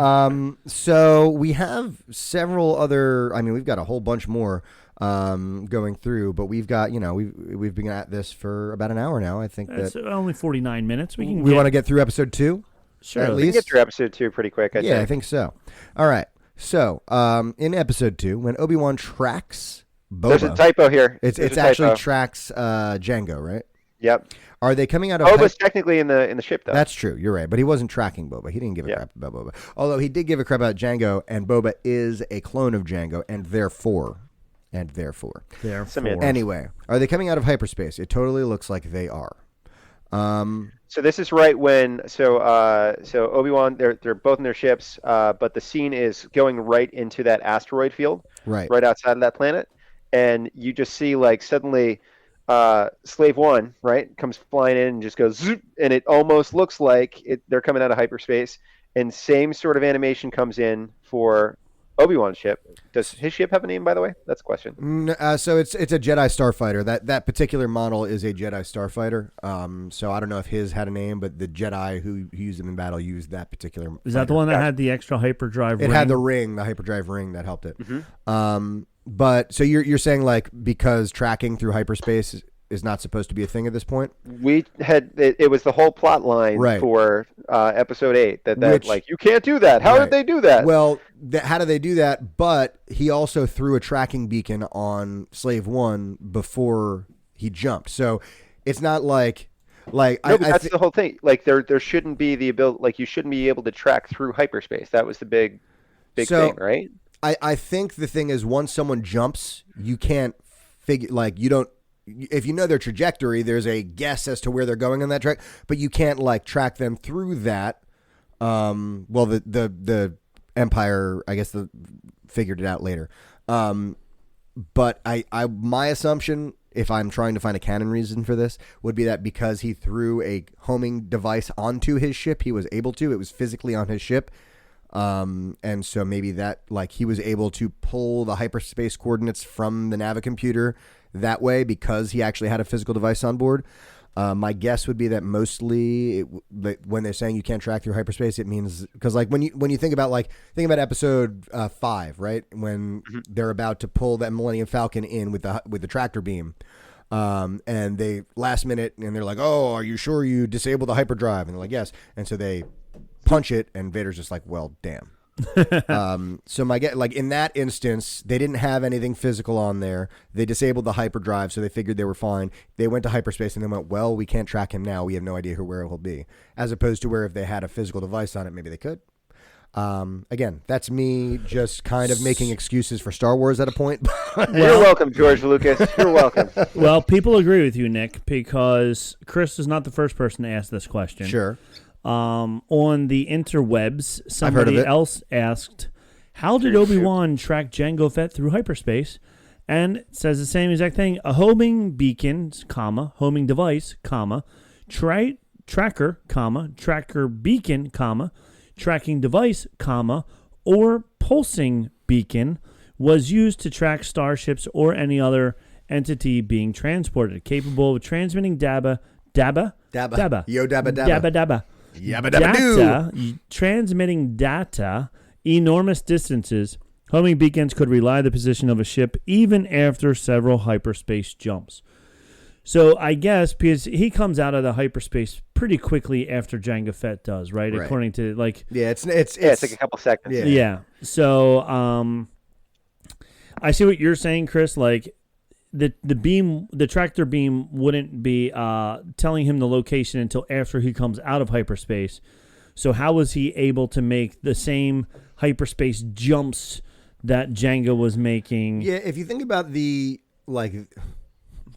So we have several other. I mean, we've got a whole bunch more going through, but we've got we've been at this for about an hour now. I think It's that only 49 minutes. We want to get through episode 2. Sure. At We can least get through episode 2 pretty quick. I I think so. All right. So in episode 2, when Obi-Wan tracks Boba, There's a typo here. It's There's a actually typo. tracks Django, right? Yep. Are they coming out of? Boba's technically in the ship though. That's true. You're right, but he wasn't tracking Boba. He didn't give a crap about Boba. Although he did give a crap about Django, and Boba is a clone of Django, and therefore. Anyway, are they coming out of hyperspace? It totally looks like they are. So this is right when so Obi-Wan they're both in their ships, but the scene is going right into that asteroid field, right outside of that planet, and you just see like suddenly Slave One comes flying in and just goes zoop, and it almost looks like they're coming out of hyperspace, and same sort of animation comes in for Obi-Wan's ship. Does his ship have a name, by the way? That's a question. So it's a Jedi Starfighter. That particular model is a Jedi Starfighter. So I don't know if his had a name, but the Jedi who used them in battle used that particular. Is that the one that had the extra hyperdrive? It had the hyperdrive ring that helped it. Mm-hmm. But so you're saying like because tracking through hyperspace is not supposed to be a thing at this point? We had it was the whole plot line for episode 8 that like you can't do that. How did they do that? Well, how do they do that? But he also threw a tracking beacon on Slave One before he jumped. So it's not like that's the whole thing. Like there shouldn't be the ability. Like you shouldn't be able to track through hyperspace. That was the big thing, right? I think the thing is once someone jumps, you can't figure you don't. If you know their trajectory, there's a guess as to where they're going on that track, but you can't like track them through that. Well, the Empire, I guess, figured it out later. But my assumption, if I'm trying to find a canon reason for this, would be that because he threw a homing device onto his ship, he was able to. It was physically on his ship. And so maybe that like he was able to pull the hyperspace coordinates from the Navicomputer that way because he actually had a physical device on board. My guess would be that mostly when they're saying you can't track through hyperspace, it means because like when you think about episode 5, right, when they're about to pull that Millennium Falcon in with the tractor beam, and they last minute and they're like, oh, are you sure you disabled the hyperdrive? And they're like, yes, and so they punch it, and Vader's just like, well, damn. So my guess, like in that instance, they didn't have anything physical on there. They disabled the hyperdrive, so they figured they were fine. They went to hyperspace and they went, well, we can't track him now. We have no idea where he'll be. As opposed to where if they had a physical device on it, maybe they could. Again, that's me just kind of making excuses for Star Wars at a point. You're welcome, George Lucas. You're welcome. Well, people agree with you, Nick, because Chris is not the first person to ask this question. Sure. On the interwebs, somebody else asked, how did Obi-Wan track Jango Fett through hyperspace? And it says the same exact thing. A homing beacon, homing device, tracker, tracker beacon, tracking device, or pulsing beacon was used to track starships or any other entity being transported, capable of transmitting dabba. Yo, dabba dabba. Yabba dabba data, transmitting data enormous distances. Homing beacons could relay the position of a ship even after several hyperspace jumps. So I guess because he comes out of the hyperspace pretty quickly after Jango Fett does, right? According to it's like a couple seconds. Yeah. So I see what you're saying, Chris. Like the tractor beam wouldn't be telling him the location until after he comes out of hyperspace. So how was he able to make the same hyperspace jumps that Jango was making? Yeah, if you think about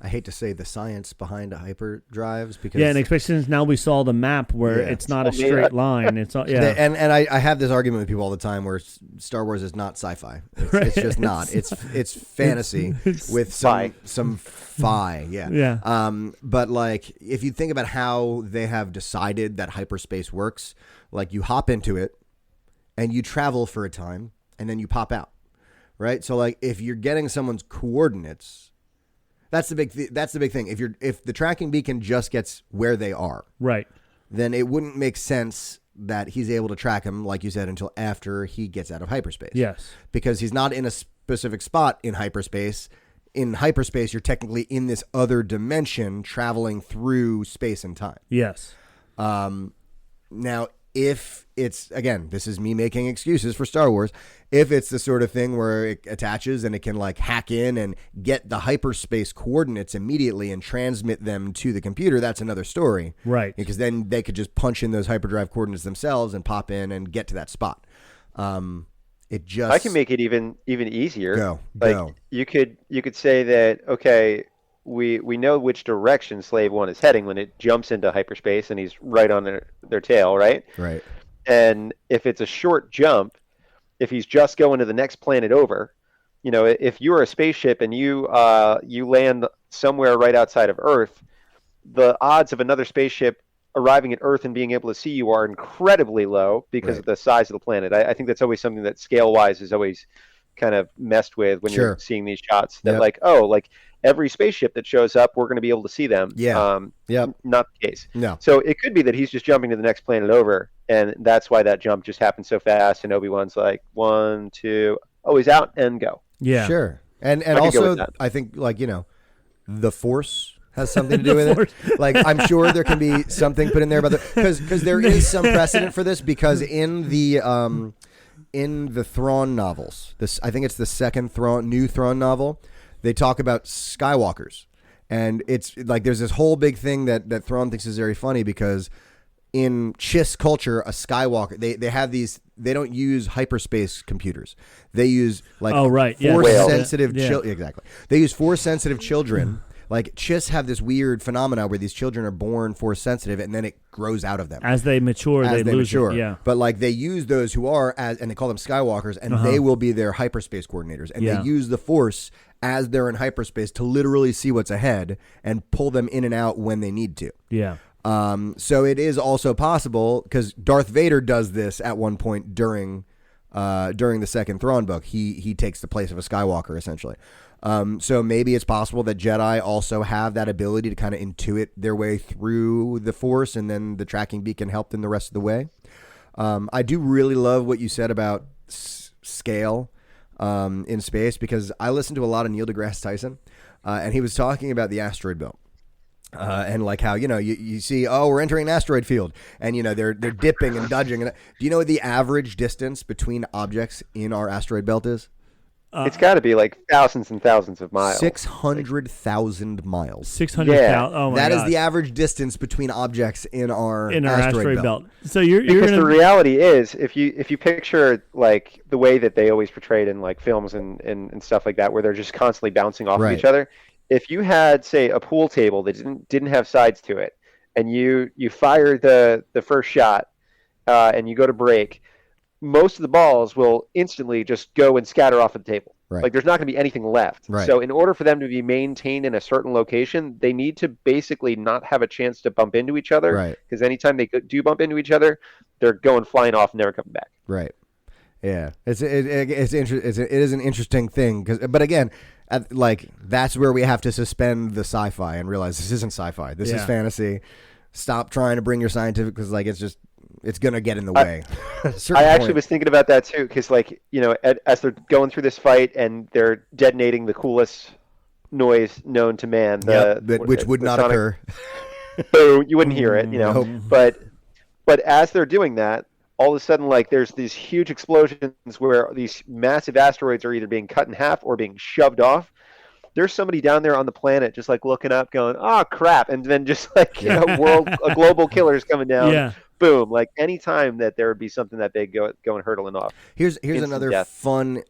I hate to say the science behind hyperdrives because and especially since now we saw the map where it's not a straight line. It's all, and I have this argument with people all the time where Star Wars is not sci-fi. It's just not. It's fantasy with some fi. Yeah. But like if you think about how they have decided that hyperspace works, like you hop into it and you travel for a time and then you pop out, right? So like if you're getting someone's coordinates, That's the big thing. If the tracking beacon just gets where they are, right, then it wouldn't make sense that he's able to track him, like you said, until after he gets out of hyperspace. Yes, because he's not in a specific spot in hyperspace. In hyperspace, you're technically in this other dimension, traveling through space and time. Yes. Now, if it's, again, this is me making excuses for Star Wars. If it's the sort of thing where it attaches and it can like hack in and get the hyperspace coordinates immediately and transmit them to the computer, that's another story. Right. Because then they could just punch in those hyperdrive coordinates themselves and pop in and get to that spot. I can make it even easier. Go. You could say that, okay, we know which direction Slave One is heading when it jumps into hyperspace and he's right on their tail, right? Right. And if it's a short jump, if he's just going to the next planet over, if you're a spaceship and you land somewhere right outside of Earth, the odds of another spaceship arriving at Earth and being able to see you are incredibly low because of the size of the planet. I think that's always something that scale-wise is always kind of messed with when you're seeing these shots. That every spaceship that shows up, we're going to be able to see them. Yeah. Not the case. No. So it could be that he's just jumping to the next planet over, and that's why that jump just happened so fast, and Obi-Wan's like, 1, 2, oh, he's out, and go. Yeah. Sure. And also, I think, the Force has something to do with it. Like, I'm sure there can be something put in there about because there is some precedent for this, because in the Thrawn novels, I think it's the second new Thrawn novel, they talk about Skywalkers, and it's like there's this whole big thing that Thrawn thinks is very funny, because in Chiss culture, a Skywalker, they have these. They don't use hyperspace computers. They use force sensitive. Exactly. They use force sensitive children. Like, Chiss have this weird phenomena where these children are born force sensitive, and then it grows out of them. As they mature, they lose it. Yeah. But they use those who are, and they call them Skywalkers, and they will be their hyperspace coordinators. And they use the Force as they're in hyperspace to literally see what's ahead and pull them in and out when they need to. Yeah. So it is also possible, because Darth Vader does this at one point during the second Thrawn book. He takes the place of a Skywalker, essentially. So maybe it's possible that Jedi also have that ability to kind of intuit their way through the Force, and then the tracking beacon help them the rest of the way. I do really love what you said about scale in space, because I listened to a lot of Neil deGrasse Tyson, and he was talking about the asteroid belt. And like how, you see, we're entering an asteroid field, and, they're dipping and dodging. Do you know what the average distance between objects in our asteroid belt is? It's got to be like thousands and thousands of miles. 600,000 miles. 600,000. Yeah. Oh my God. That gosh. is the average distance between objects in our asteroid belt. So you're because gonna... the reality is, if you picture like the way that they always portrayed in like films and stuff like that, where they're just constantly bouncing off of each other. If you had, say, a pool table that didn't have sides to it, and you fire the first shot, and you go to break, most of the balls will instantly just go and scatter off of the table. Right. Like, there's not going to be anything left. Right. So in order for them to be maintained in a certain location, they need to basically not have a chance to bump into each other. Right. Because anytime they do bump into each other, they're going flying off and never coming back. Right. Yeah. It is an interesting thing. But again, that's where we have to suspend the sci-fi and realize this isn't sci-fi. This is fantasy. Stop trying to bring your scientific, because it's going to get in the way. I actually was thinking about that too, because as they're going through this fight and they're detonating the coolest noise known to man, which would not occur. So you wouldn't hear it, Nope. But as they're doing that, all of a sudden, there's these huge explosions where these massive asteroids are either being cut in half or being shoved off. There's somebody down there on the planet just looking up, going, "Oh crap!" And then just a global killer is coming down. Yeah. Boom! Like anytime that there would be something that big going hurtling off. Here's another fun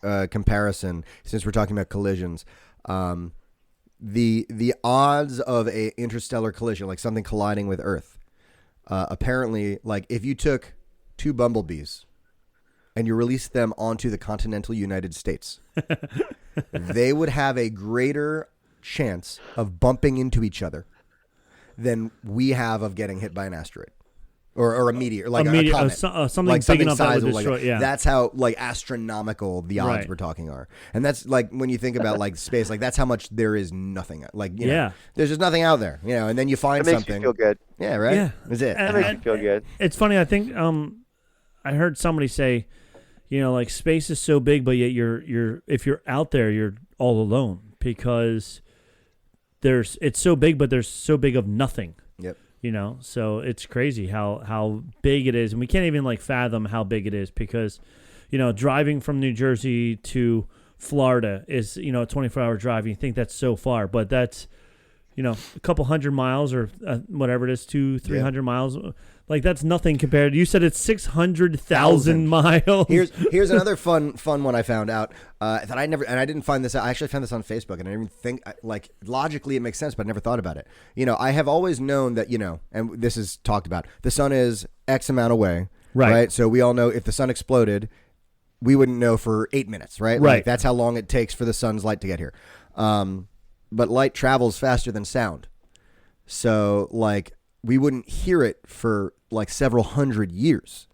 comparison, since we're talking about collisions. The odds of a interstellar collision, like something colliding with Earth, apparently, if you took two bumblebees and you released them onto the continental United States, they would have a greater chance of bumping into each other than we have of getting hit by an asteroid. or a meteor, like a a comet, something like big something enough that would sizable. destroy. Yeah, That's how like astronomical the odds Right. we're talking are, and that's like when you think about like space, like that's how much there is nothing. Like you know, there's just nothing out there, you know, and then you find It makes something. you feel good. Yeah, right. Yeah. That's it. It makes you feel good. It's funny. I think I heard somebody say, you know, like space is so big, but yet you're if you're out there, you're all alone because it's so big, but there's so big of nothing. Yep. You know, so it's crazy how big it is, and we can't even like fathom how big it is because, you know, driving from New Jersey to Florida is, you know, a 24-hour drive. You think that's so far, but that's, you know, a couple hundred miles or whatever it is, 200-300 miles. Like that's nothing compared. You said it's 600,000 miles. Here's another fun one I found out that I never, and I didn't find this out. I actually found this on Facebook, and I didn't even think like logically it makes sense, but I never thought about it. You know, I have always known that, you know, and this is talked about. The sun is X amount away, right? So we all know if the sun exploded, we wouldn't know for 8 minutes, right? Right. Like, that's how long it takes for the sun's light to get here. But light travels faster than sound, so like we wouldn't hear it for like several hundred years.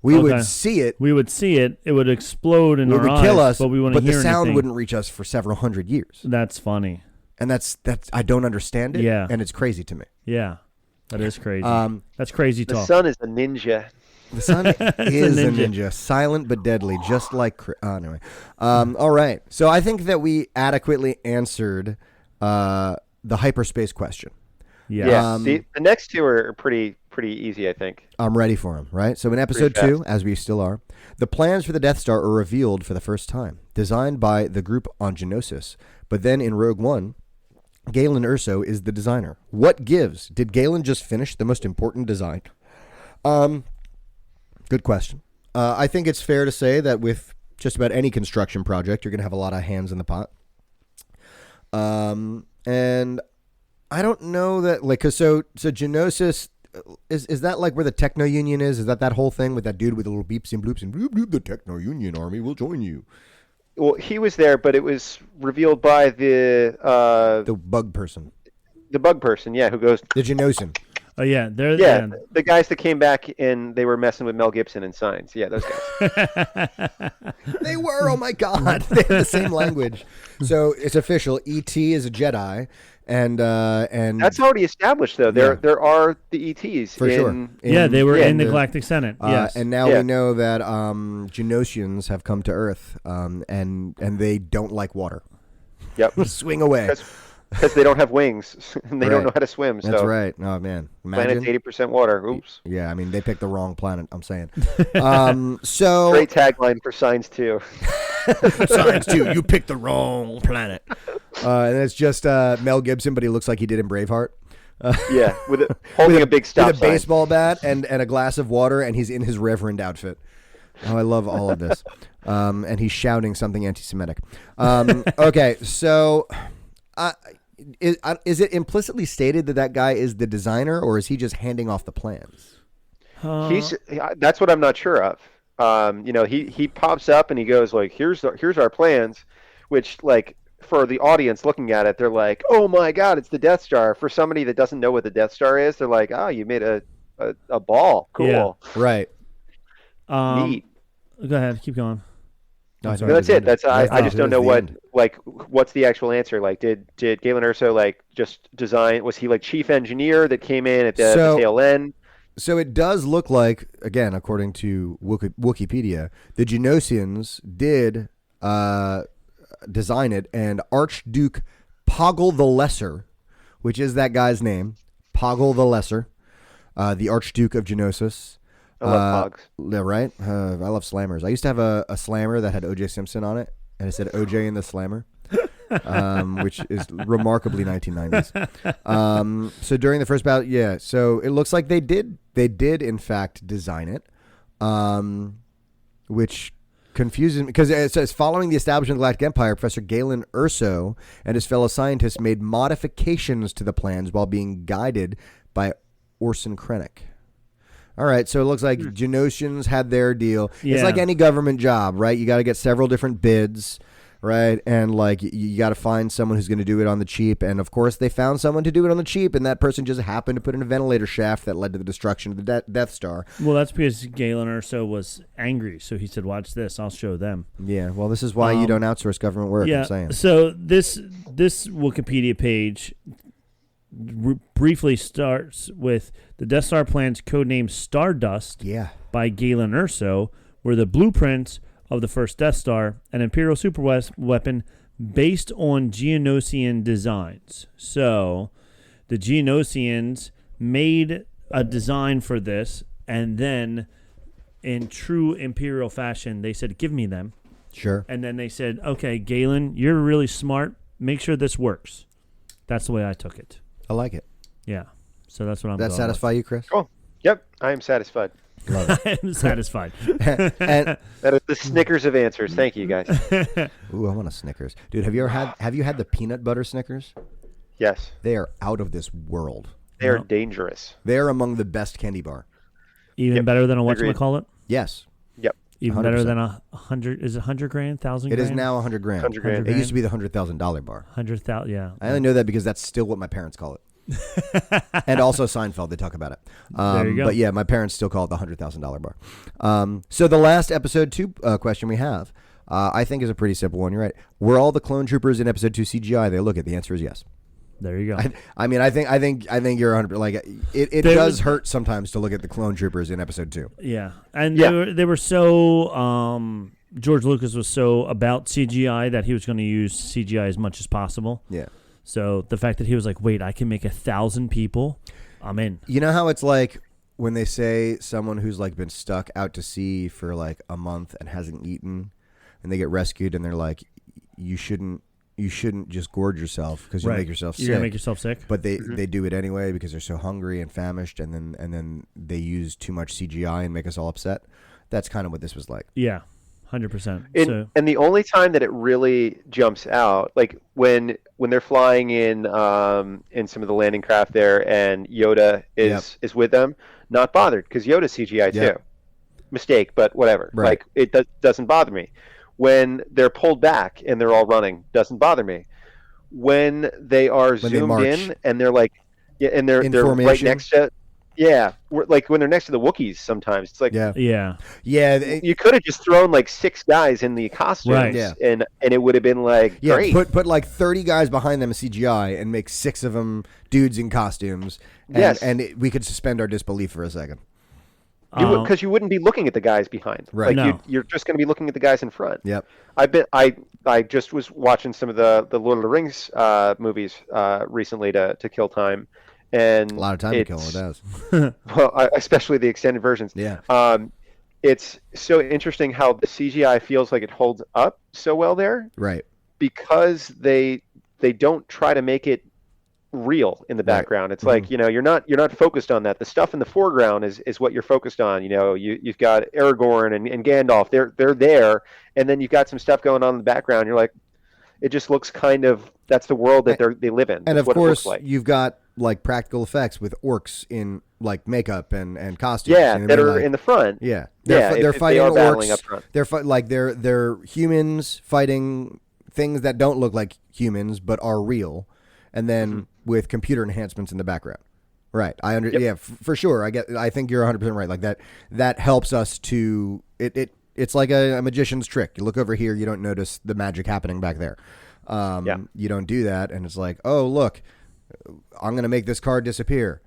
We would see it. We would see it. It would explode in our eyes. It would kill us, but we wouldn't hear the sound anything. wouldn't reach us for several hundred years. That's funny. And that's I don't understand it. Yeah. And it's crazy to me. Yeah, that is crazy. That's crazy The talk. sun is a ninja. The sun is a ninja, silent but deadly, just like. Anyway, all right. So I think that we adequately answered the hyperspace question. Yeah. The next two are pretty easy, I think. I'm ready for them, right? So in episode 2, as we still are, the plans for the Death Star are revealed for the first time, designed by the group on Geonosis. But then in Rogue One, Galen Erso is the designer. What gives? Did Galen just finish the most important design? Good question. I think it's fair to say that with just about any construction project, you're going to have a lot of hands in the pot. And I don't know that, like, cause so Geonosis, is that like where the Techno Union is? Is that whole thing with that dude with the little beeps and bloops and bloop, bloop, the Techno Union Army will join you? Well, he was there, but it was revealed by the bug person. The bug person, yeah, who goes... The Genosian. Oh, yeah. The guys that came back and they were messing with Mel Gibson in Signs. Yeah, those guys. They were, oh my God. They had the same language. So it's official. E.T. is a Jedi. And that's already established, though. There are the ETs. For sure. They were in the Galactic Senate. Yes. And now we know that Genosians have come to Earth, and they don't like water. Yep. Swing away. Because they don't have wings and they don't know how to swim. So. That's right. Oh, man. Imagine. Planet's 80% water. Oops. Yeah, I mean, they picked the wrong planet, I'm saying. So great tagline for Signs 2. Signs 2, you picked the wrong planet. And it's just Mel Gibson, but he looks like he did in Braveheart. Yeah, holding a big stop with a sign. baseball bat and a glass of water, and he's in his reverend outfit. Oh, I love all of this. And he's shouting something anti-Semitic. Okay, so... Is it implicitly stated that guy is the designer, or is he just handing off the plans? That's what I'm not sure of. He pops up and he goes like, "Here's our plans," which like for the audience looking at it, they're like, "Oh my God, it's the Death Star." For somebody that doesn't know what the Death Star is, they're like, "Oh, you made a ball, cool." Yeah. Right. Neat. Go ahead, keep going. No, that's it. I just don't know what's the actual answer. Like, did Galen Erso like just design? Was he like chief engineer that came in at the tail end? So it does look like, again, according to Wookepida, the Genosians did design it, and Archduke Poggle the Lesser, which is that guy's name, Poggle the Lesser, the Archduke of Genosis. I love pogs. Yeah, right? I love slammers. I used to have a slammer that had O.J. Simpson on it, and it said O.J. in the Slammer, which is remarkably 1990s. So during the first battle, so it looks like they did in fact design it, which confuses me, because it says, following the establishment of the Galactic Empire, Professor Galen Erso and his fellow scientists made modifications to the plans while being guided by Orson Krennic. All right, so it looks like Genosians had their deal. Yeah. It's like any government job, right? You got to get several different bids. right? And like you got to find someone who's going to do it on the cheap. And of course, they found someone to do it on the cheap, and that person just happened to put in a ventilator shaft that led to the destruction of the Death Star. Well, that's because Galen Erso was angry, so he said, "Watch this, I'll show them." Yeah, well, this is why you don't outsource government work. Yeah. I'm saying. So this Wookepida page briefly starts with the Death Star plans, codenamed Stardust, by Galen Erso, were the blueprints of the first Death Star, an Imperial super weapon based on Geonosian designs. So the Geonosians made a design for this, and then in true Imperial fashion, they said, "Give me them." Sure. And then they said, "Okay, Galen, you're really smart. Make sure this works." That's the way I took it. I like it. Yeah. So that's what I'm Does that satisfy you, Chris? Cool. Yep, I am satisfied. Love it. I'm satisfied. And That is the Snickers of answers. Thank you, guys. ooh, I want a Snickers, dude. Have you had the peanut butter Snickers? Yes, They are out of this world. they are dangerous. They are among the best candy bar. Even Yep, better than a agreed. whatchamacallit? Yes, Yep, Even better 100%. than 100? Is it 100 grand? 1,000 it grand? is now $100 grand. 100 grand. It used to be the $100,000 bar. 100,000. Yeah. I only know that because that's still what my parents call it. And also Seinfeld, they talk about it. There you go. But yeah, my parents still call it the $100,000 bar. So the last episode 2 question we have, I think is a pretty simple one. You're right. Were all the clone troopers in episode 2 CGI? They look at the answer is yes. There you go. I mean, I think you're 100. Like it does hurt sometimes to look at the clone troopers in episode 2. Yeah. And Yeah. they were so George Lucas was so about CGI that he was going to use CGI as much as possible. Yeah. So the fact that he was like, "Wait, I can make 1,000 people," I'm in. You know how it's like when they say someone who's like been stuck out to sea for like a month and hasn't eaten, and they get rescued, and they're like, "You shouldn't just gorge yourself because you'll make yourself sick." You're gonna make yourself sick. But they do it anyway because they're so hungry and famished, and then they use too much CGI and make us all upset. That's kind of what this was like. Yeah, 100%. and the only time that it really jumps out, like when they're flying in some of the landing craft there, and Yoda is with them, not bothered because Yoda's CGI too. Yep. Mistake, but whatever. Right. Like it doesn't bother me. When they're pulled back and they're all running, doesn't bother me. When they are zoomed in and they're like, and they're right formation. next to, like when they're next to the Wookiees, sometimes it's like, yeah. you could have just thrown like 6 guys in the costumes, Right. Yeah. and it would have been like great. Put like 30 guys behind them in CGI and make 6 of them dudes in costumes. And, Yes. we could suspend our disbelief for a second. Because you wouldn't be looking at the guys behind. Right. Like No. you're just going to be looking at the guys in front. Yep. I just was watching some of the Lord of the Rings movies recently to kill time, and A lot of time to kill it does. well, especially the extended versions. Yeah. It's so interesting how the CGI feels like it holds up so well there Right. because they don't try to make it real in the background. It's like, you're not focused on that. The stuff in the foreground is what you're focused on. You've got Aragorn and Gandalf. They're there, and then you've got some stuff going on in the background. You're like, it just looks kind of, that's the world that they live in. And That's of what it looks course, like. you've got like practical effects with orcs in like makeup and costumes. Yeah, you know what that I mean? are Like, in the front. Yeah. Yeah, They're if they fighting are battling orcs. up front. They're humans fighting things that don't look like humans but are real, and then with computer enhancements in the background. Right. Yeah, for sure. I think you're 100% right. Like that helps us to it's like a magician's trick. You look over here, you don't notice the magic happening back there. You don't do that, and it's like, "Oh, look, I'm going to make this card disappear."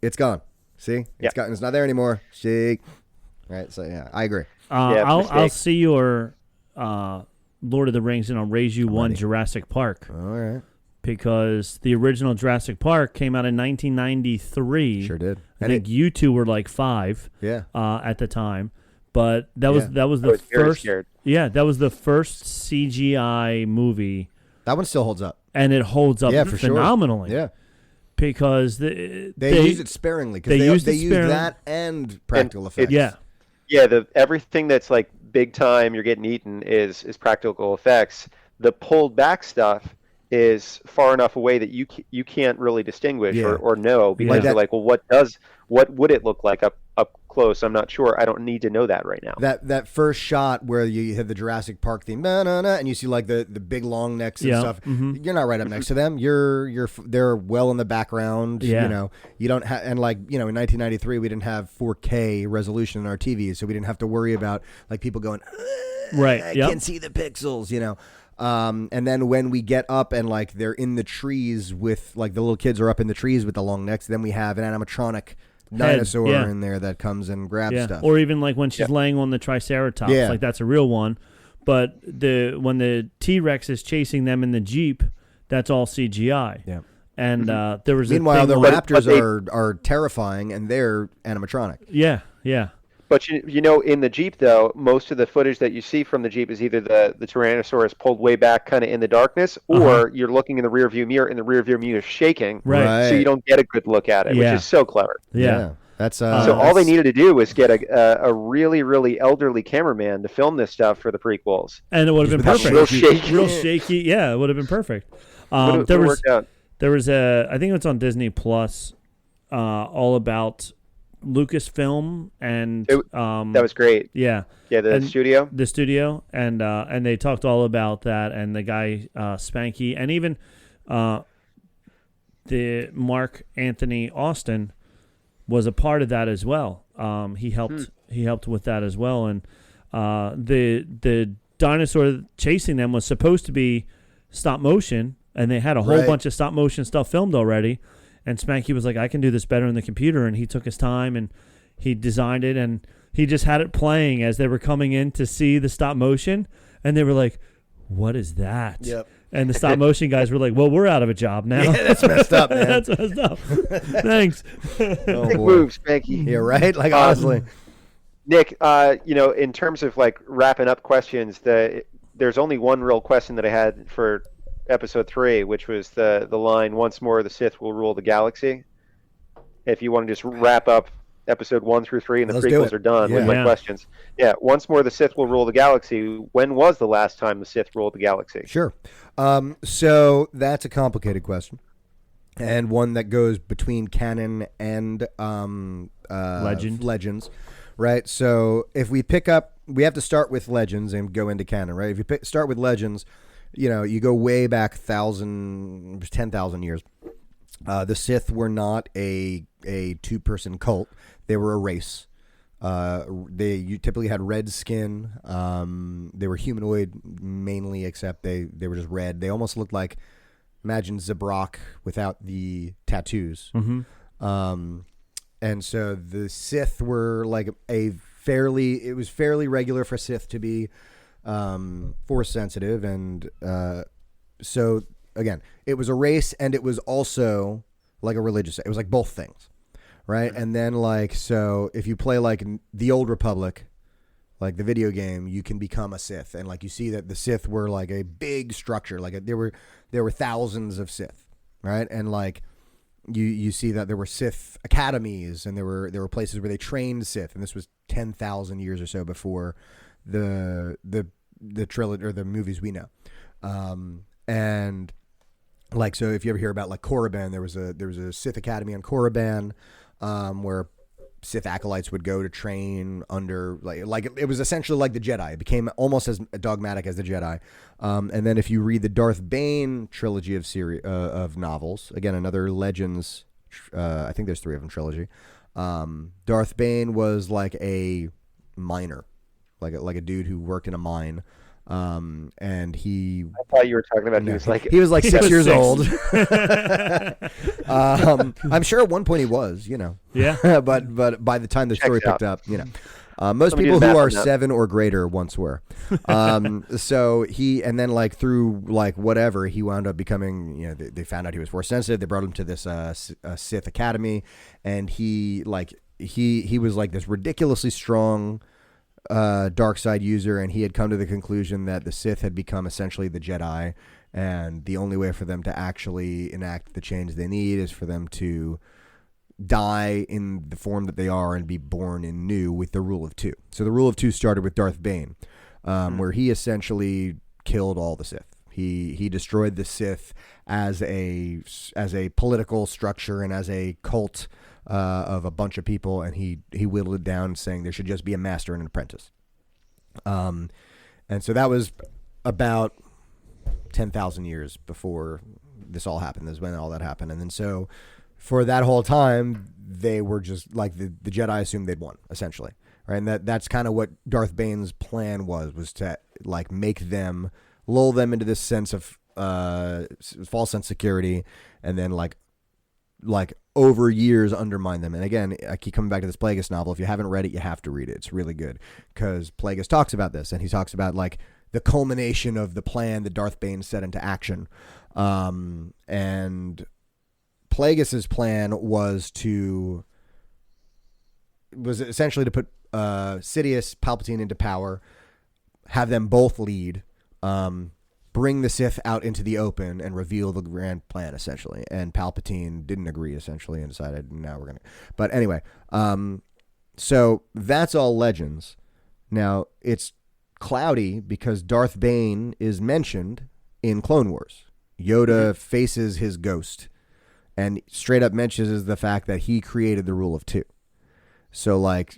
It's gone. See? It's gone. It's not there anymore. See? Right. So yeah, I agree. I'll see your Lord of the Rings, and I'll raise you one Jurassic Park. All right. Because the original Jurassic Park came out in 1993. Sure did. I think you two were like 5 at the time. But that was the first. Yeah, that was the first CGI movie. That one still holds up. And it holds up for phenomenally. Sure. Yeah. Because they use it sparingly because they use that and practical effects. Yeah, everything that's like big time, you're getting eaten is practical effects. The pulled back stuff is far enough away that you can't really distinguish or know because you're like, well, what would it look like up close. I'm not sure. I don't need to know that right now. That first shot where you hit the Jurassic Park theme, and you see like the big long necks and stuff. Mm-hmm. You're not right up next to them. They're well in the background. Yeah. You know, you don't have, and like, you know, in 1993 we didn't have 4K resolution in our TVs, so we didn't have to worry about like people going, right. I can't see the pixels. You know. And then when we get up and like they're in the trees with like the little kids are up in the trees with the long necks, then we have an animatronic dinosaur in there that comes and grabs stuff. Or even like when she's laying on the Triceratops, like that's a real one. But when the T-Rex is chasing them in the Jeep, that's all CGI. Yeah. And there was meanwhile the raptors are terrifying and they're animatronic. Yeah, yeah. But you know, in the Jeep though, most of the footage that you see from the Jeep is either the Tyrannosaurus pulled way back kind of in the darkness, or you're looking in the rear view mirror and the rear view mirror is shaking, right? So you don't get a good look at it, which is so clever. Yeah. That's so all they needed to do was get a really, really elderly cameraman to film this stuff for the prequels, and it would have been perfect. Real shaky. Yeah, it would have been perfect. There was I think it's on Disney Plus, all about Lucasfilm and that was great. Yeah, the studio, and they talked all about that, and the guy Spanky, and even the Mark Anthony Austin was a part of that as well. He helped with that as well, and the dinosaur chasing them was supposed to be stop motion, and they had a whole bunch of stop motion stuff filmed already. And Spanky was like, I can do this better in the computer. And he took his time and he designed it. And he just had it playing as they were coming in to see the stop motion. And they were like, what is that? Yep. And the stop motion guys were like, well, we're out of a job now. Yeah, that's messed up, man. That's messed up. Thanks. Big move, Spanky. Yeah, right? Like, honestly. Nick, you know, in terms of like wrapping up questions, there's only one real question that I had for episode 3, which was the line, once more the Sith will rule the galaxy. If you want to just wrap up episode 1 through 3 and the prequels are done with my questions. Yeah, once more the Sith will rule the galaxy. When was the last time the Sith ruled the galaxy? Sure. So that's a complicated question, and one that goes between canon and legends, right? So if we pick up, we have to start with legends and go into canon, right? If you start with legends, you know, you go way back 10,000 years. The Sith were not a two-person cult. They were a race. You typically had red skin. They were humanoid mainly, except they were just red. They almost looked like, imagine Zabrak without the tattoos. Mm-hmm. And so the Sith were like it was fairly regular for Sith to be force sensitive, and so again, it was a race, and it was also like a religious. It was like both things, right? And then like, so if you play like the Old Republic, like the video game, you can become a Sith, and like you see that the Sith were like a big structure, like there were thousands of Sith, right? And like you see that there were Sith academies, and there were places where they trained Sith, and this was 10,000 years or so before the trilogy or the movies we know, and like, so if you ever hear about like Korriban, there was a Sith Academy on Korriban, where Sith acolytes would go to train under like it was essentially like the Jedi. It became almost as dogmatic as the Jedi. And then if you read the Darth Bane trilogy of novels, again another Legends, I think there's 3 of them trilogy. Darth Bane was like a miner, like a dude who worked in a mine. And I thought you were talking about he was like 6 years old. I'm sure at one point he was, you know. Yeah. but by the time the story picked up, you know, most people who are 7 or greater once were. So and then like through like whatever, he wound up becoming, you know, they found out he was force sensitive. They brought him to this Sith Academy, and he was like this ridiculously strong dark side user, and he had come to the conclusion that the Sith had become essentially the Jedi, and the only way for them to actually enact the change they need is for them to die in the form that they are and be born in new with the rule of 2. So the rule of 2 started with Darth Bane, where he essentially killed all the Sith. He destroyed the Sith as a political structure and as a cult, of a bunch of people, and he whittled it down, saying there should just be a master and an apprentice. And so that was about 10,000 years before this all happened. That's when all that happened. And then so for that whole time, they were just like the Jedi assumed they'd won, essentially. Right. And that's kind of what Darth Bane's plan was to like lull them into this sense of false sense of security, and then like over years undermine them. And again, I keep coming back to this Plagueis novel. If you haven't read it, you have to read it. It's really good because Plagueis talks about this, and he talks about like the culmination of the plan that Darth Bane set into action. And Plagueis's plan was essentially to put Sidious, Palpatine into power, have them both lead, bring the Sith out into the open, and reveal the grand plan, essentially. And Palpatine didn't agree, essentially, and decided, now we're going to... But anyway, so that's all legends. Now, it's cloudy because Darth Bane is mentioned in Clone Wars. Yoda faces his ghost and straight up mentions the fact that he created the rule of two. So, like,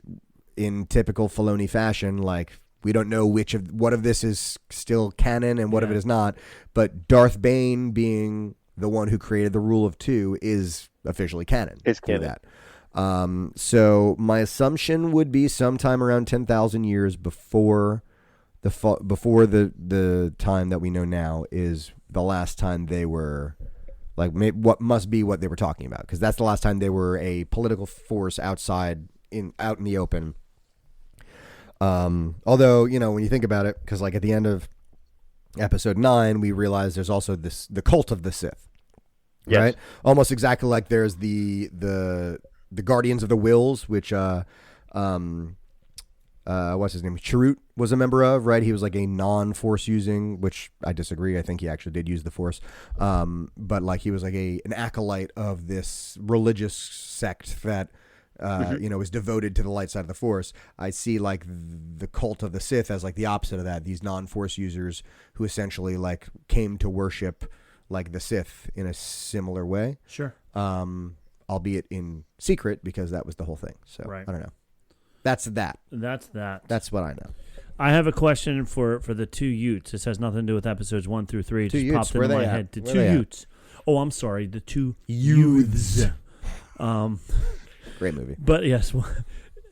in typical Filoni fashion, like, we don't know what of this is still canon and what of it is not, but Darth Bane being the one who created the rule of two is officially canon. It's canon. That. So my assumption would be sometime around 10,000 years before the time that we know now is the last time they were like what must be what they were talking about, because that's the last time they were a political force out in the open. Although, when you think about it, because like at the end of episode 9, we realize there's also the cult of the Sith, yes. Right? Almost exactly like there's the Guardians of the Wills, which what's his name? Chirrut was a member of, right? He was like a non-force using, which I disagree. I think he actually did use the force. But like he was like an acolyte of this religious sect that, is devoted to the light side of the force. I see like the cult of the Sith as like the opposite of that. These non-force users who essentially like came to worship like the Sith in a similar way. Sure. Albeit in secret, because that was the whole thing. So right. I don't know. That's that. That's what I know. I have a question for the two Utes. This has nothing to do with episodes 1 through 3. It just popped into my head. The two Utes. Oh, I'm sorry. The two youths. Great movie. But yes,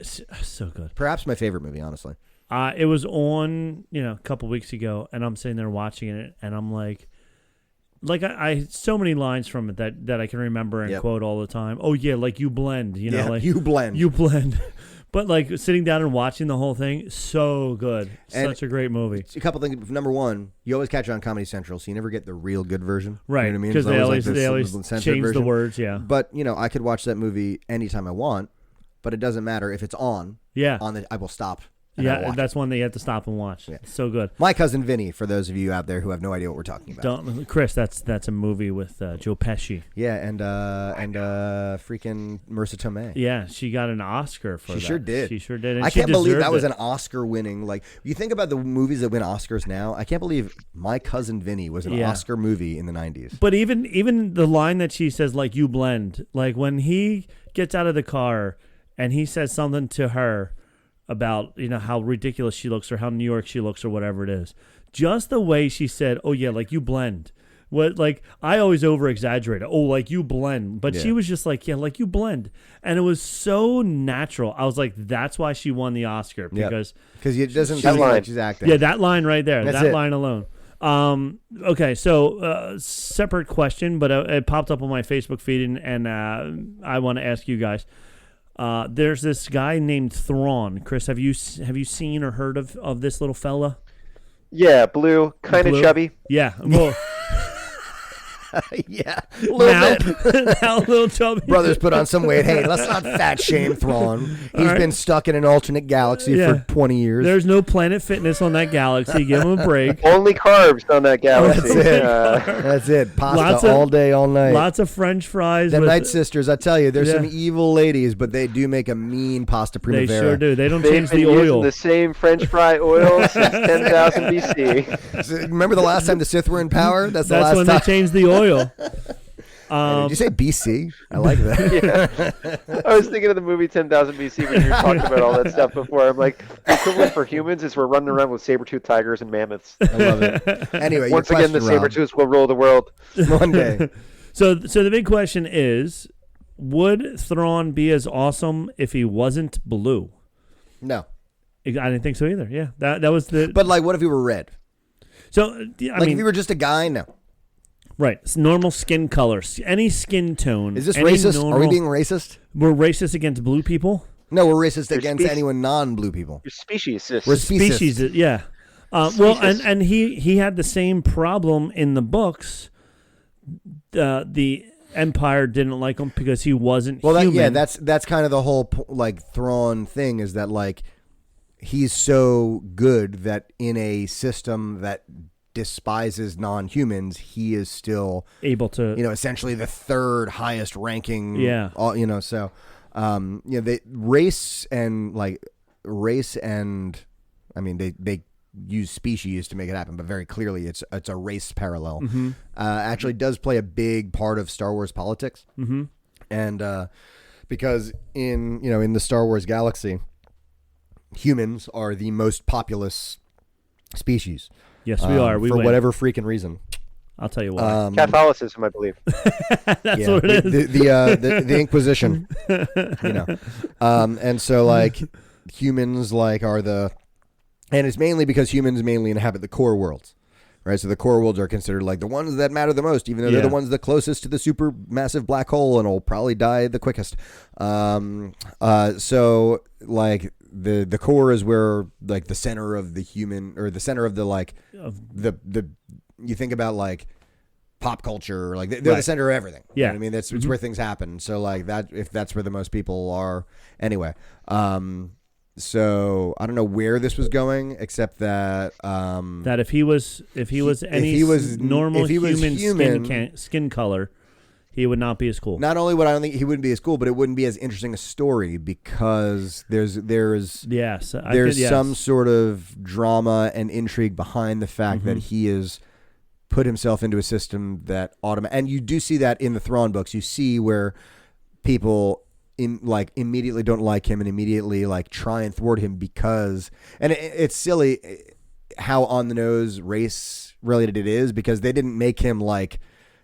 so good. Perhaps my favorite movie, honestly. It was on, a couple weeks ago, and I'm sitting there watching it, and I'm like I so many lines from it that I can remember and quote all the time. Oh yeah, like you blend, like you blend. You blend. But like sitting down and watching the whole thing, so good. Such a great movie. A couple things. Number one, you always catch it on Comedy Central, so you never get the real good version. Right. You know what I mean? Because they always change version. the words, yeah. But, I could watch that movie anytime I want, but it doesn't matter if it's on. Yeah. I will stop. Yeah, that's one that you have to stop and watch. Yeah. So good. My Cousin Vinny, for those of you out there who have no idea what we're talking about. Chris, that's a movie with Joe Pesci. Yeah, and freaking Marissa Tomei. Yeah, she got an Oscar for that. She sure did. She sure did. And I can't believe that was an Oscar-winning. Like, you think about the movies that win Oscars now. I can't believe My Cousin Vinny was an Oscar movie in the 90s. But even the line that she says, like, you blend, like when he gets out of the car and he says something to her about how ridiculous she looks or how New York she looks or whatever it is. Just the way she said, "Oh yeah, like you blend." What like I always over exaggerate it. Oh, like you blend, but she was just like, "Yeah, like you blend," and it was so natural. I was like, "That's why she won the Oscar because it doesn't seem like she's acting." Yeah, that line right there, That's that it. line alone. Okay, so separate question, but it popped up on my Facebook feed, and I want to ask you guys. There's this guy named Thrawn. Chris, have you seen or heard of this little fella? Yeah, blue, kind of chubby. Yeah, well, yeah, a little bit. Now a little chubby. Brothers put on some weight. Hey, let's not fat shame Thrawn. He's been stuck in an alternate galaxy for 20 years. There's no Planet Fitness on that galaxy. Give him a break. Only carbs on that galaxy. That's it. Pasta all day, all night. Lots of French fries. The Night Sisters, I tell you, there's some evil ladies, but they do make a mean pasta primavera. They sure do. They don't They've change been the oil. Using the same French fry oil since 10,000 BC. So remember the last time the Sith were in power? That's the last when time. they changed the oil. Did you say BC? I like that. Yeah. I was thinking of the movie 10,000 BC when you were talking about all that stuff before. I'm like, the equivalent for humans is we're running around with saber-toothed tigers and mammoths. I love it. Anyway, once again, the saber-tooths will rule the world. One day. So the big question is, would Thrawn be as awesome if he wasn't blue? No. I didn't think so either. Yeah, that was the. But like, what if he were red? So I like, mean, if he were just a guy, no. Right, it's normal skin color, any skin tone. Is this racist? Are we being racist? We're racist against blue people. No, we're racist against anyone non-blue people. You're species. We're species. Yeah. Well, and he had the same problem in the books. The Empire didn't like him because he wasn't human. That's kind of the whole like Thrawn thing, is that like he's so good that in a system that despises non-humans, he is still able to, essentially the third highest ranking. Yeah. So, they race and I mean, they use species to make it happen, but very clearly it's a race parallel. Mm-hmm. Actually does play a big part of Star Wars politics. Mm-hmm. And, because in the Star Wars galaxy, humans are the most populous species. Yes, we are. For whatever freaking reason. I'll tell you why. Catholicism, I believe. That's what it is. The Inquisition. And so like humans are and it's mainly because humans mainly inhabit the core worlds. Right, so the core worlds are considered like the ones that matter the most, even though they're the ones the closest to the super massive black hole and will probably die the quickest. So like the core is where like the center of the human, or the center of the like the you think about like pop culture, like they're the center of everything. Yeah, you know what I mean, it's where things happen. So like that, if that's where the most people are anyway. So I don't know where this was going, except that that if he was normal human skin color, he would not be as cool. Not only would I don't think he wouldn't be as cool, but it wouldn't be as interesting a story, because there's some sort of drama and intrigue behind the fact that he is put himself into a system that and you do see that in the Thrawn books. You see where people immediately don't like him and immediately like try and thwart him because, and it's silly how on the nose race related it is, because they didn't make him like,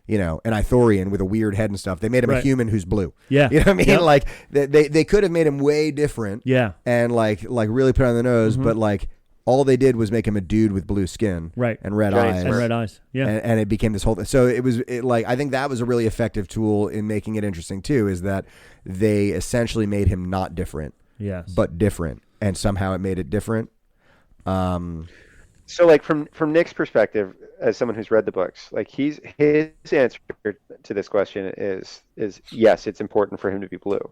an Ithorian with a weird head and stuff. They made him a human who's blue. Yeah. You know what I mean? Yep. Like they could have made him way different. Yeah. And like really put on the nose, but like all they did was make him a dude with blue skin, right, and red eyes, yeah, and it became this whole thing. So I think that was a really effective tool in making it interesting too, is that they essentially made him not different, but different, and somehow it made it different. So like from Nick's perspective, as someone who's read the books, like his answer to this question is yes, it's important for him to be blue.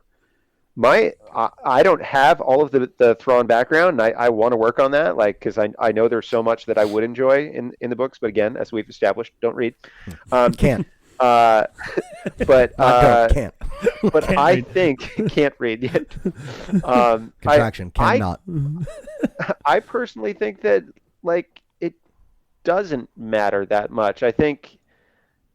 I don't have all of the Thrawn background, and I want to work on that, like, because I know there's so much that I would enjoy in the books, but again, as we've established, don't read. Can't. But can't. But can't I think can't read yet. Contraction cannot. I personally think that like it doesn't matter that much. I think.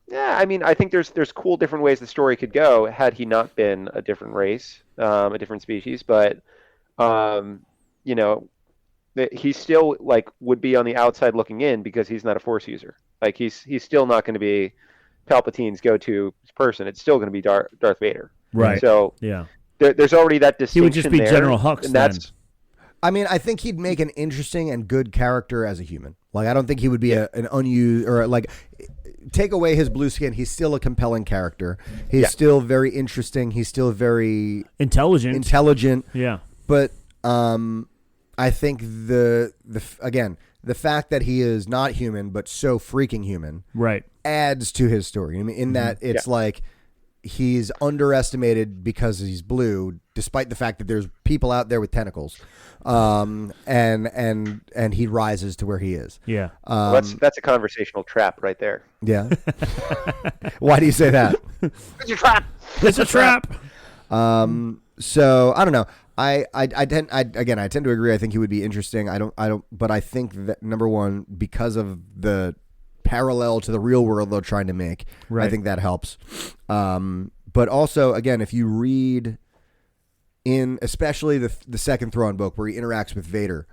Yeah, I mean, I think there's cool different ways the story could go had he not been a different race, a different species. But, he still like would be on the outside looking in because he's not a Force user. Like he's still not going to be Palpatine's go-to person. It's still going to be Darth Vader. Right. So yeah, there's already that distinction. He would just be there, General Hux. And that's. I mean, I think he'd make an interesting and good character as a human. Like, I don't think he would be an unused or like. Take away his blue skin, he's still a compelling character. He's still very interesting. He's still very intelligent. Yeah. But I think the fact that he is not human but so freaking human, right, adds to his story. I mean, in that it's like he's underestimated because he's blue, despite the fact that there's people out there with tentacles, and he rises to where he is. Yeah, that's a conversational trap right there. Yeah. Why do you say that? It's a trap. It's a trap. So I don't know. I tend to agree. I think he would be interesting. I don't. But I think that number one, because of the parallel to the real world they're trying to make. Right. I think that helps. But also, again, if you read in especially the second Thrawn book where he interacts with Vader,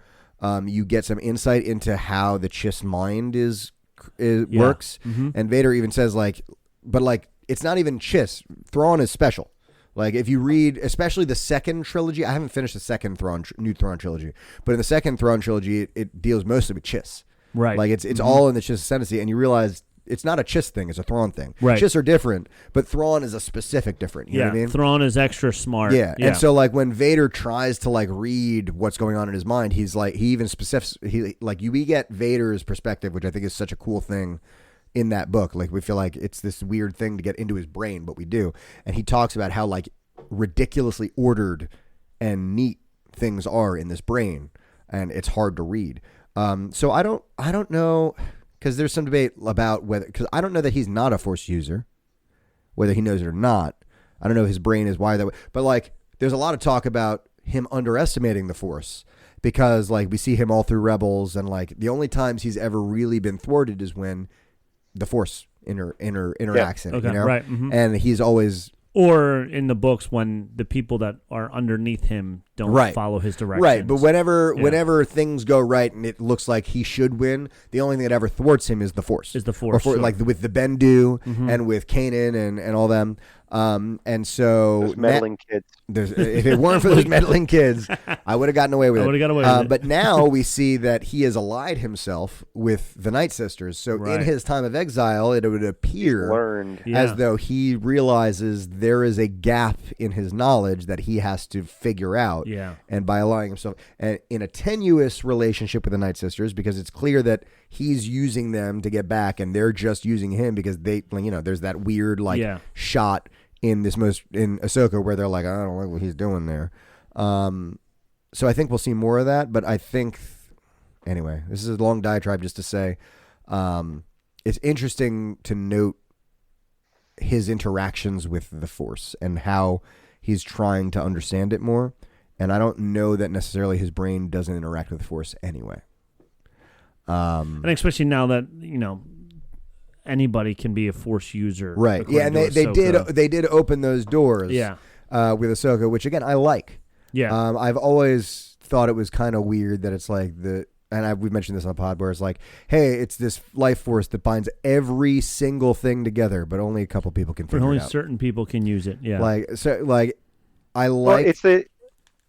you get some insight into how the Chiss mind works. Mm-hmm. And Vader even says but it's not even Chiss. Thrawn is special. Like, if you read, especially the second trilogy, I haven't finished the second New Thrawn trilogy, but in the second Thrawn trilogy, it deals mostly with Chiss. Right. Like, it's all in the Chiss ascendancy, and you realize it's not a Chiss thing, it's a Thrawn thing. Right. Chiss are different, but Thrawn is a specific different. You know what I mean? Thrawn is extra smart. Yeah. And so, like, when Vader tries to, like, read what's going on in his mind, he's like, he even specifics, we get Vader's perspective, which I think is such a cool thing in that book. Like, we feel like it's this weird thing to get into his brain, but we do. And he talks about how, like, ridiculously ordered and neat things are in this brain, and it's hard to read. So I don't know, because there's some debate about whether, because I don't know that he's not a Force user, whether he knows it or not. I don't know if his brain is wired that way, but like, there's a lot of talk about him underestimating the Force, because like we see him all through Rebels, and like the only times he's ever really been thwarted is when the Force interacts in it, okay, you know? right. Mm-hmm. And he's always, or in the books when the people that are underneath him don't follow his directions. Right, but whenever things go right and it looks like he should win, the only thing that ever thwarts him is the Force. Sure. Like with the Bendu and with Kanan and all them. And so those meddling kids. If it weren't for those meddling kids, I would have gotten away with it. But now we see that he has allied himself with the Night Sisters. So in his time of exile, it would appear as though he realizes there is a gap in his knowledge that he has to figure out. Yeah. And by allying himself in a tenuous relationship with the Night Sisters, because it's clear that he's using them to get back, and they're just using him because there's that weird shot in Ahsoka where they're like, I don't like what he's doing there. So I think we'll see more of that, but I think, anyway, this is a long diatribe just to say, it's interesting to note his interactions with the Force and how he's trying to understand it more. And I don't know that necessarily his brain doesn't interact with the Force anyway. And especially now that, anybody can be a Force user. Right. Yeah, and they did open those doors with Ahsoka, which again I like. Yeah. I've always thought it was kind of weird that it's like we've mentioned this on the pod where it's like, hey, it's this life force that binds every single thing together, but only a couple people can figure it out. Only certain people can use it. Yeah.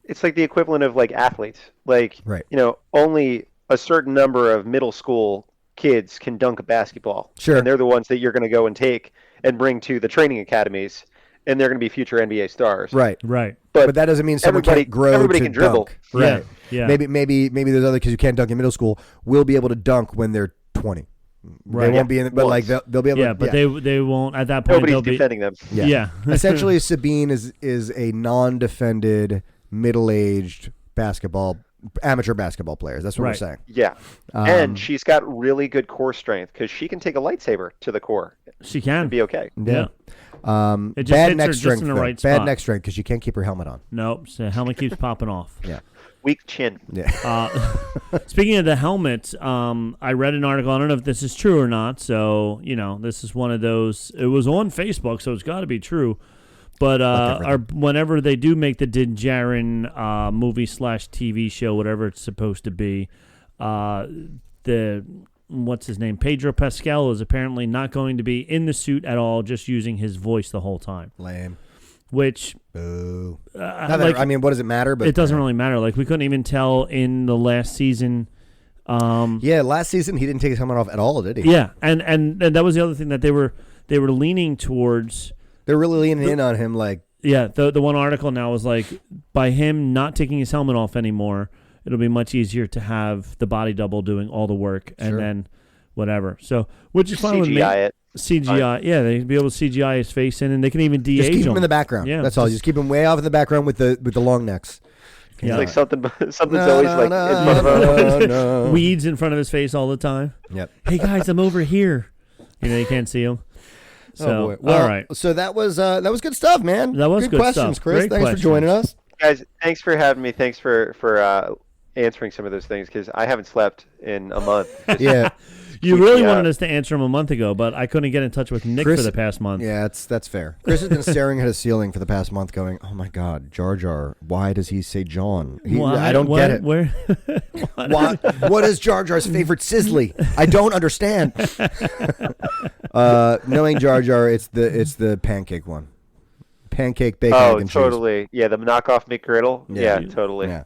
It's like the equivalent of like athletes. Like, right. Only a certain number of middle school kids can dunk a basketball. Sure. And they're the ones that you're going to go and take and bring to the training academies, and they're going to be future NBA stars. Right. Right. But that doesn't mean someone can't grow everybody to can dribble. dunk. Right. Yeah. Maybe those other kids who can't dunk in middle school will be able to dunk when they're 20. Right. They won't be in but like they'll be able to. But they won't at that point. Nobody's defending them. Yeah. Essentially, Sabine is a non-defended, middle-aged amateur basketball players. That's what we're saying. Yeah. And she's got really good core strength because she can take a lightsaber to the core. She can. And be okay. Yeah. It just bad neck strength. In the right spot. Bad neck strength because she can't keep her helmet on. Nope. So the helmet keeps popping off. Yeah. Weak chin. Yeah. Speaking of the helmet, I read an article. I don't know if this is true or not. So, this is one of those. It was on Facebook, so it's got to be true. But whenever they do make the Din Djarin movie / TV show, whatever it's supposed to be, what's his name? Pedro Pascal is apparently not going to be in the suit at all, just using his voice the whole time. Lame. Which, boo. What does it matter? But it doesn't really matter. Like, we couldn't even tell in the last season. Last season he didn't take his helmet off at all, did he? Yeah, and that was the other thing that they were leaning towards. They're really leaning in on him, like. Yeah, the one article now was like, by him not taking his helmet off anymore, it'll be much easier to have the body double doing all the work and then whatever. So, which is fine with me. CGI, yeah, they'd be able to CGI his face in, and they can even de-age just keep him in the background. Yeah, that's all. Just keep him way off in the background with the long necks. Yeah. It's like something's always like in front of him. Weeds in front of his face all the time. Yep. Hey guys, I'm over here. You can't see him. So, well, all right. So that was good stuff, man. That was good questions, stuff. Chris. Great Thanks questions. for joining us, guys. Thanks for having me. Thanks for answering some of those things because I haven't slept in a month. Yeah. You really wanted us to answer him a month ago, but I couldn't get in touch with Nick Chris, for the past month. Yeah, that's fair. Chris has been staring at a ceiling for the past month going, oh my God, Jar Jar, why does he say John? I don't get it. Where? What is Jar Jar's favorite sizzly? I don't understand. Knowing Jar Jar, it's the pancake one. Pancake, bacon, egg, and totally. cheese. Yeah, the knockoff McGriddle. Yeah, totally. Yeah.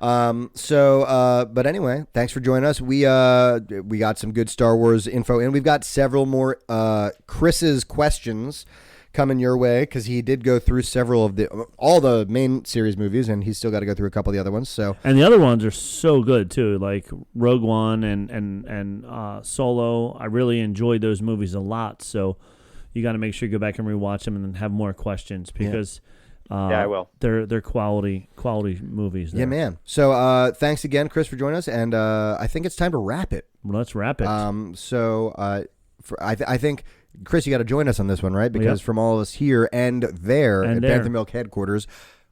But anyway, thanks for joining us. We got some good Star Wars info, and we've got several more Chris's questions coming your way because he did go through several of all the main series movies, and he's still got to go through a couple of the other ones. So, and the other ones are so good too, like Rogue One and Solo. I really enjoyed those movies a lot. So, you got to make sure you go back and rewatch them and then have more questions because. I will. They're quality movies. There. Yeah, man. So thanks again, Chris, for joining us, and I think it's time to wrap it. Well, let's wrap it. I think, Chris, you got to join us on this one, right? Because from all of us here and there at Panther Milk headquarters,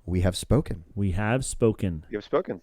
we have spoken. We have spoken. You have spoken.